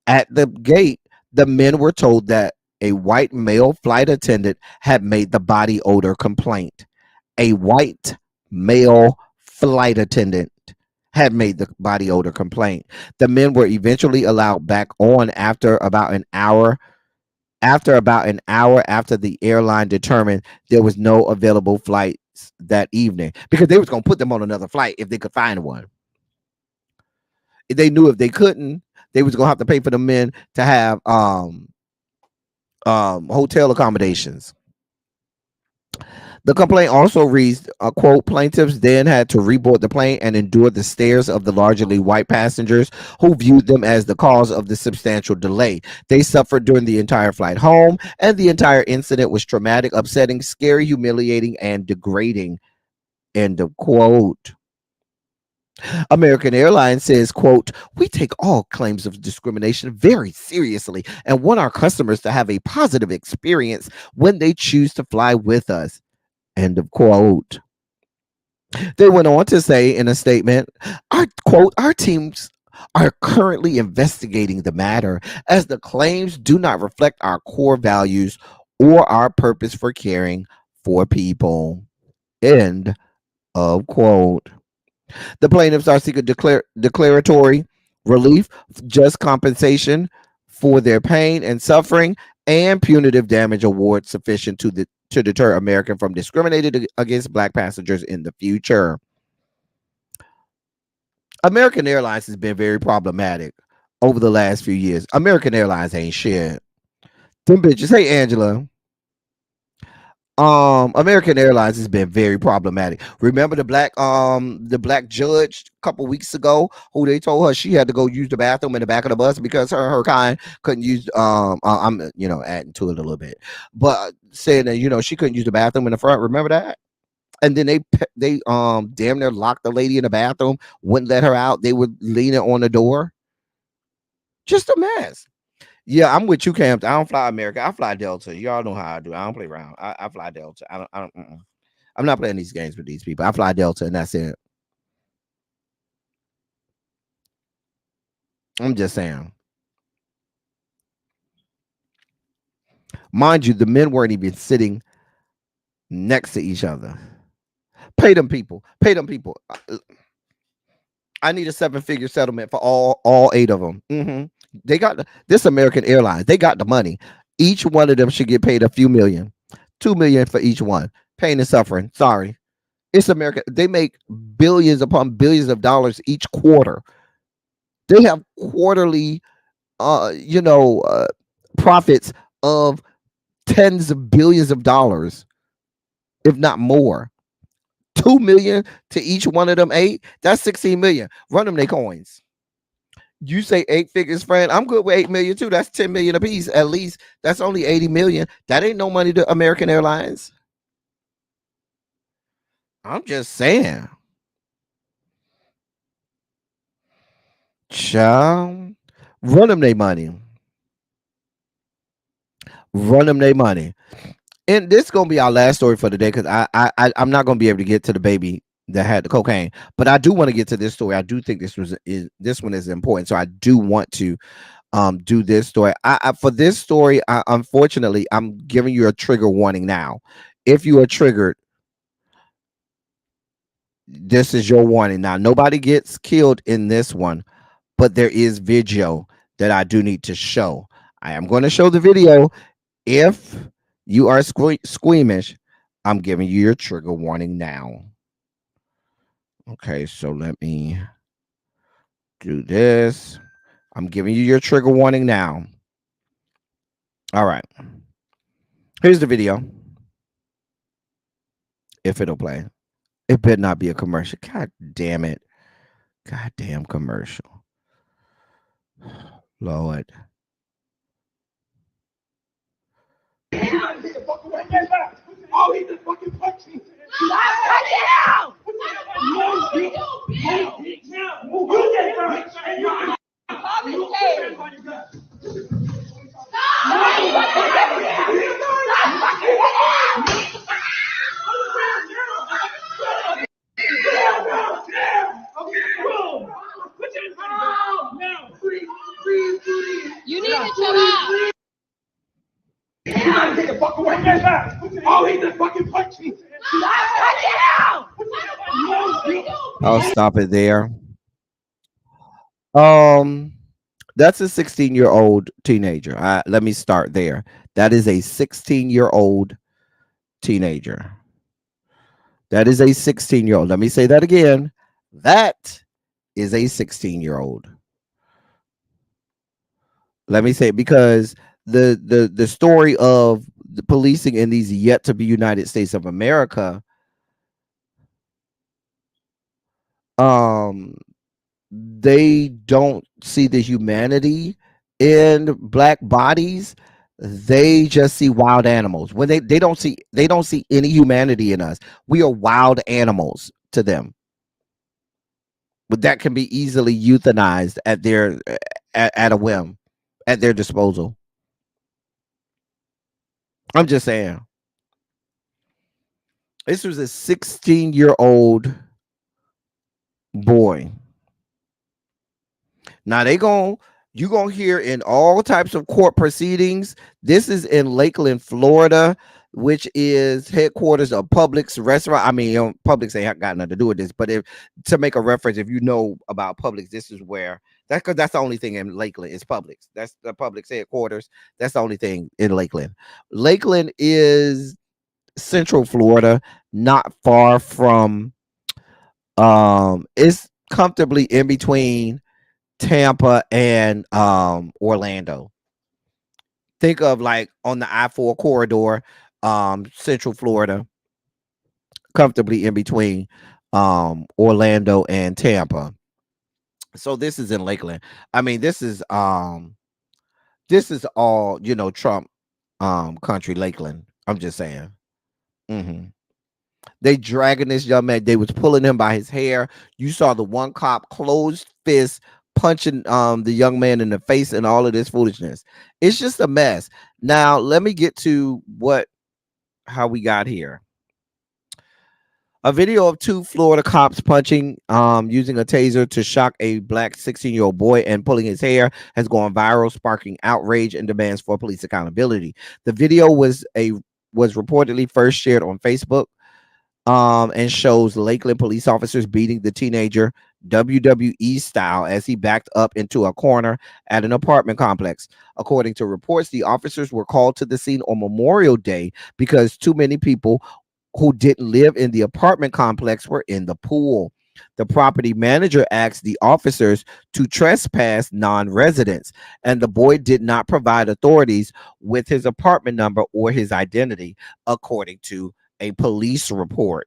At the gate, the men were told that a white male flight attendant had made the body odor complaint. A white male flight attendant had made the body odor complaint. The men were eventually allowed back on after about an hour. After the airline determined there was no available flights that evening, because they was going to put them on another flight if they could find one. They knew if they couldn't, they was going to have to pay for the men to have hotel accommodations. The complaint also reads, quote, "Plaintiffs then had to reboard the plane and endure the stares of the largely white passengers who viewed them as the cause of the substantial delay. They suffered during the entire flight home, and the entire incident was traumatic, upsetting, scary, humiliating, and degrading." End of quote. American Airlines says, quote, "We take all claims of discrimination very seriously and want our customers to have a positive experience when they choose to fly with us." End of quote. They went on to say in a statement, our teams are currently investigating the matter as the claims do not reflect our core values or our purpose for caring for people." End of quote. The plaintiffs are seeking declaratory relief, just compensation for their pain and suffering, and punitive damage awards sufficient to deter American from discriminating against black passengers in the future. American Airlines has been very problematic over the last few years. American Airlines ain't shit. Them bitches. Hey, Angela. American Airlines has been very problematic. Remember the black judge a couple weeks ago who they told her she had to go use the bathroom in the back of the bus because her kind couldn't use I'm adding to it a little bit, but saying that she couldn't use the bathroom in the front. Remember that? And then they damn near locked the lady in the bathroom, wouldn't let her out. They were leaning on the door. Just a mess. Yeah, I'm with you, Cam. I don't fly America. I fly Delta. Y'all know how I do. I don't play around. I fly Delta. I'm not playing these games with these people. I fly Delta, and that's it. I'm just saying. Mind you, the men weren't even sitting next to each other. Pay them people. Pay them people. I need a 7-figure settlement for all 8 of them. They got this American Airlines. They got the money. Each one of them should get paid a few million, $2 million for each one. Pain and suffering. Sorry, it's America. They make billions upon billions of dollars each quarter. They have quarterly, profits of tens of billions of dollars, if not more. 2 million to each one of them 8. That's 16 million. Run them their coins. You say 8 figures, friend. I'm good with 8 million too. That's 10 million a piece. At least that's only 80 million. That ain't no money to American Airlines. I'm just saying. Child, run them their money. Run them their money. And this is gonna be our last story for the day because I'm not gonna be able to get to the baby that had the cocaine, but I do want to get to this story. I do think this one is important, so I do want to do this story. For this story, unfortunately, I'm giving you a trigger warning now. If you are triggered, this is your warning. Now, nobody gets killed in this one, but there is video that I do need to show. I am going to show the video. If you are squeamish, I'm giving you your trigger warning now. Okay, so let me do this. I'm giving you your trigger warning now. All right. Here's the video. If it'll play. It better not be a commercial. God damn it. Goddamn commercial. Lord. Oh, he just fucking punched me. You need to chill out. Oh, he just fucking punched me. I'll stop it there. Um, that's a 16-year-old teenager. Let me start there. That is a 16-year-old teenager. That is a 16-year-old. Let me say that again. That is a 16-year-old. Let me say it because the story of the policing in these yet to be United States of America, they don't see the humanity in black bodies. They just see wild animals. When they don't see any humanity in us. We are wild animals to them. But that can be easily euthanized at their at a whim, at their disposal. I'm just saying. This was a 16-year-old boy. Now you gonna hear in all types of court proceedings. This is in Lakeland, Florida, which is headquarters of Publix restaurant. I mean, Publix ain't got nothing to do with this, but if to make a reference, if you know about Publix, this is where that's the only thing in Lakeland is Publix. That's the Publix headquarters. That's the only thing in Lakeland. Lakeland is Central Florida, not far from it's comfortably in between Tampa and Orlando. Think of like on the I-4 corridor, Central Florida, comfortably in between Orlando and Tampa. So this is in Lakeland. I mean, this is all, Trump country, Lakeland. I'm just saying. They dragging this young man. They was pulling him by his hair. You saw the one cop closed fist punching the young man in the face and all of this foolishness. It's just a mess. Now let me get to how we got here. A video of two Florida cops punching using a taser to shock a black 16-year-old boy and pulling his hair has gone viral, sparking outrage and demands for police accountability. The video was reportedly first shared on Facebook and shows Lakeland police officers beating the teenager WWE style as he backed up into a corner at an apartment complex. According to reports, the officers were called to the scene on Memorial Day because too many people who didn't live in the apartment complex were in the pool. The property manager asked the officers to trespass non-residents, and the boy did not provide authorities with his apartment number or his identity, according to a police report.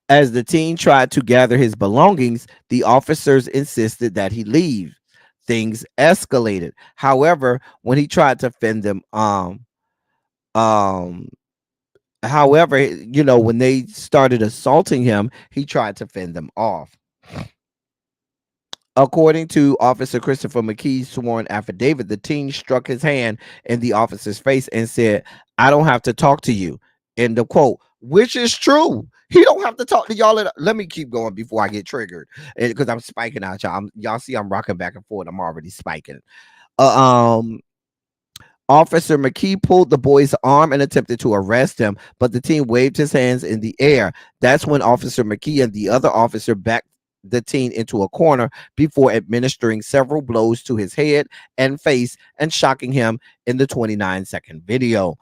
As the teen tried to gather his belongings, the officers insisted that he leave. Things escalated. However, when he tried to fend them, when they started assaulting him, he tried to fend them off. According to Officer Christopher McKee's sworn affidavit, the teen struck his hand in the officer's face and said, "I don't have to talk to you." End of quote. Which is true. He don't have to talk to y'all. Let me keep going before I get triggered, because I'm spiking out, y'all. Y'all see I'm rocking back and forth. I'm already spiking. Um, Officer McKee pulled the boy's arm and attempted to arrest him, but the teen waved his hands in the air. That's when Officer McKee and the other officer backed the teen into a corner before administering several blows to his head and face and shocking him in the 29-second video.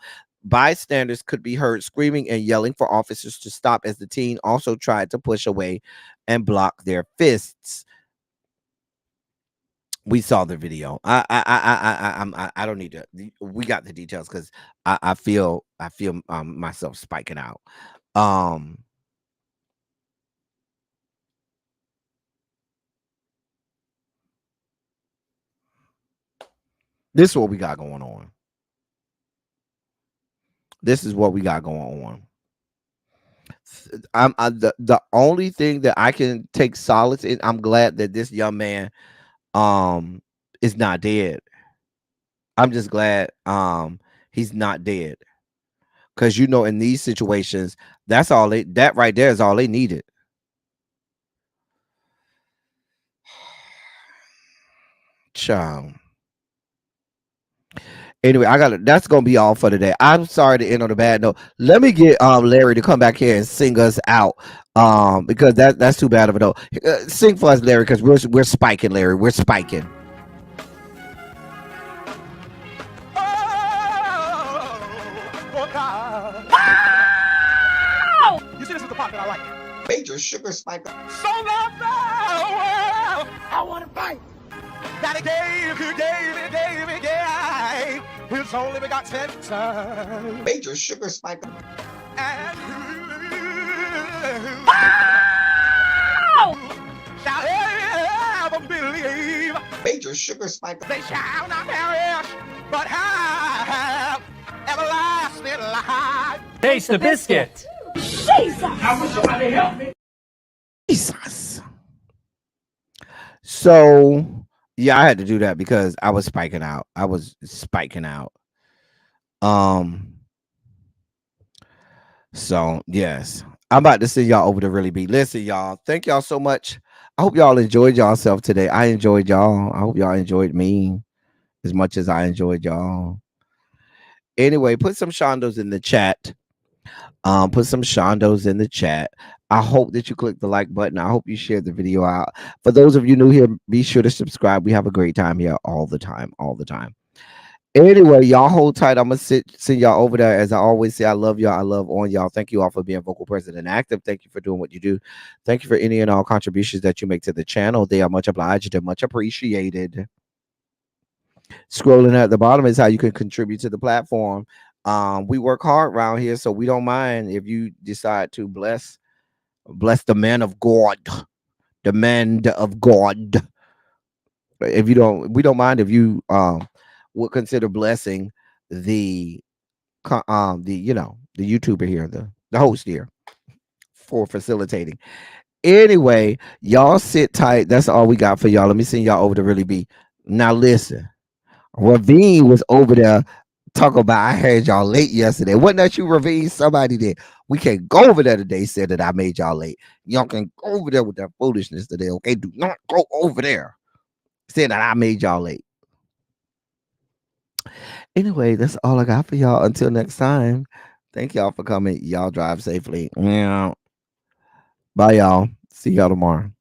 Bystanders could be heard screaming and yelling for officers to stop as the teen also tried to push away and block their fists. We saw the video. I don't need to. We got the details because I feel myself spiking out. This is what we got going on. This is what we got going on. The only thing that I can take solace in, I'm glad that this young man is not dead. I'm just glad he's not dead, because you know, in these situations, that's all that right there is all they needed. Child. Anyway, that's gonna be all for today. I'm sorry to end on a bad note. Let me get Larry to come back here and sing us out. Because that's too bad of a note. Sing for us, Larry, because we're spiking, Larry. We're spiking. You see, this is the part that I like. Major sugar spike. So love the world. I want to fight. That he gave. His only begotten son. Major sugar spike. And shall ever believe. Major sugar spike. They shall not perish, but have everlasting life. Taste the biscuit. Jesus! I wish somebody help me. Jesus. So yeah, I had to do that because I was spiking out. So yes, I'm about to send y'all over to Really Be. Listen, y'all, thank y'all so much. I hope y'all enjoyed yourself today. I enjoyed y'all. I hope y'all enjoyed me as much as I enjoyed y'all. Anyway, put some shondos in the chat. Put some shondos in the chat. I hope that you click the like button. I hope you share the video out. For those of you new here, be sure to subscribe. We have a great time here all the time. Anyway, y'all hold tight. I'm gonna send y'all over there. As I always say, I love y'all. I love on y'all. Thank you all for being vocal, present, and active. Thank you for doing what you do. Thank you for any and all contributions that you make to the channel. They are much obliged and much appreciated. Scrolling at the bottom is how you can contribute to the platform. We work hard around here, so we don't mind if you decide to bless the man of God, the man of God. If you don't, we don't mind if you would consider blessing the YouTuber here, the host here, for facilitating. Anyway, y'all sit tight. That's all we got for y'all. Let me send y'all over to Really Be. Now listen, Ravine was over there talking about, I heard y'all late yesterday. Wasn't that you, Ravine? Somebody did. We can't go over there today. Said that I made y'all late. Y'all can go over there with that foolishness today. Okay, do not go over there. Said that I made y'all late. Anyway, that's all I got for y'all. Until next time, thank y'all for coming. Y'all drive safely. Yeah. Bye, y'all. See y'all tomorrow.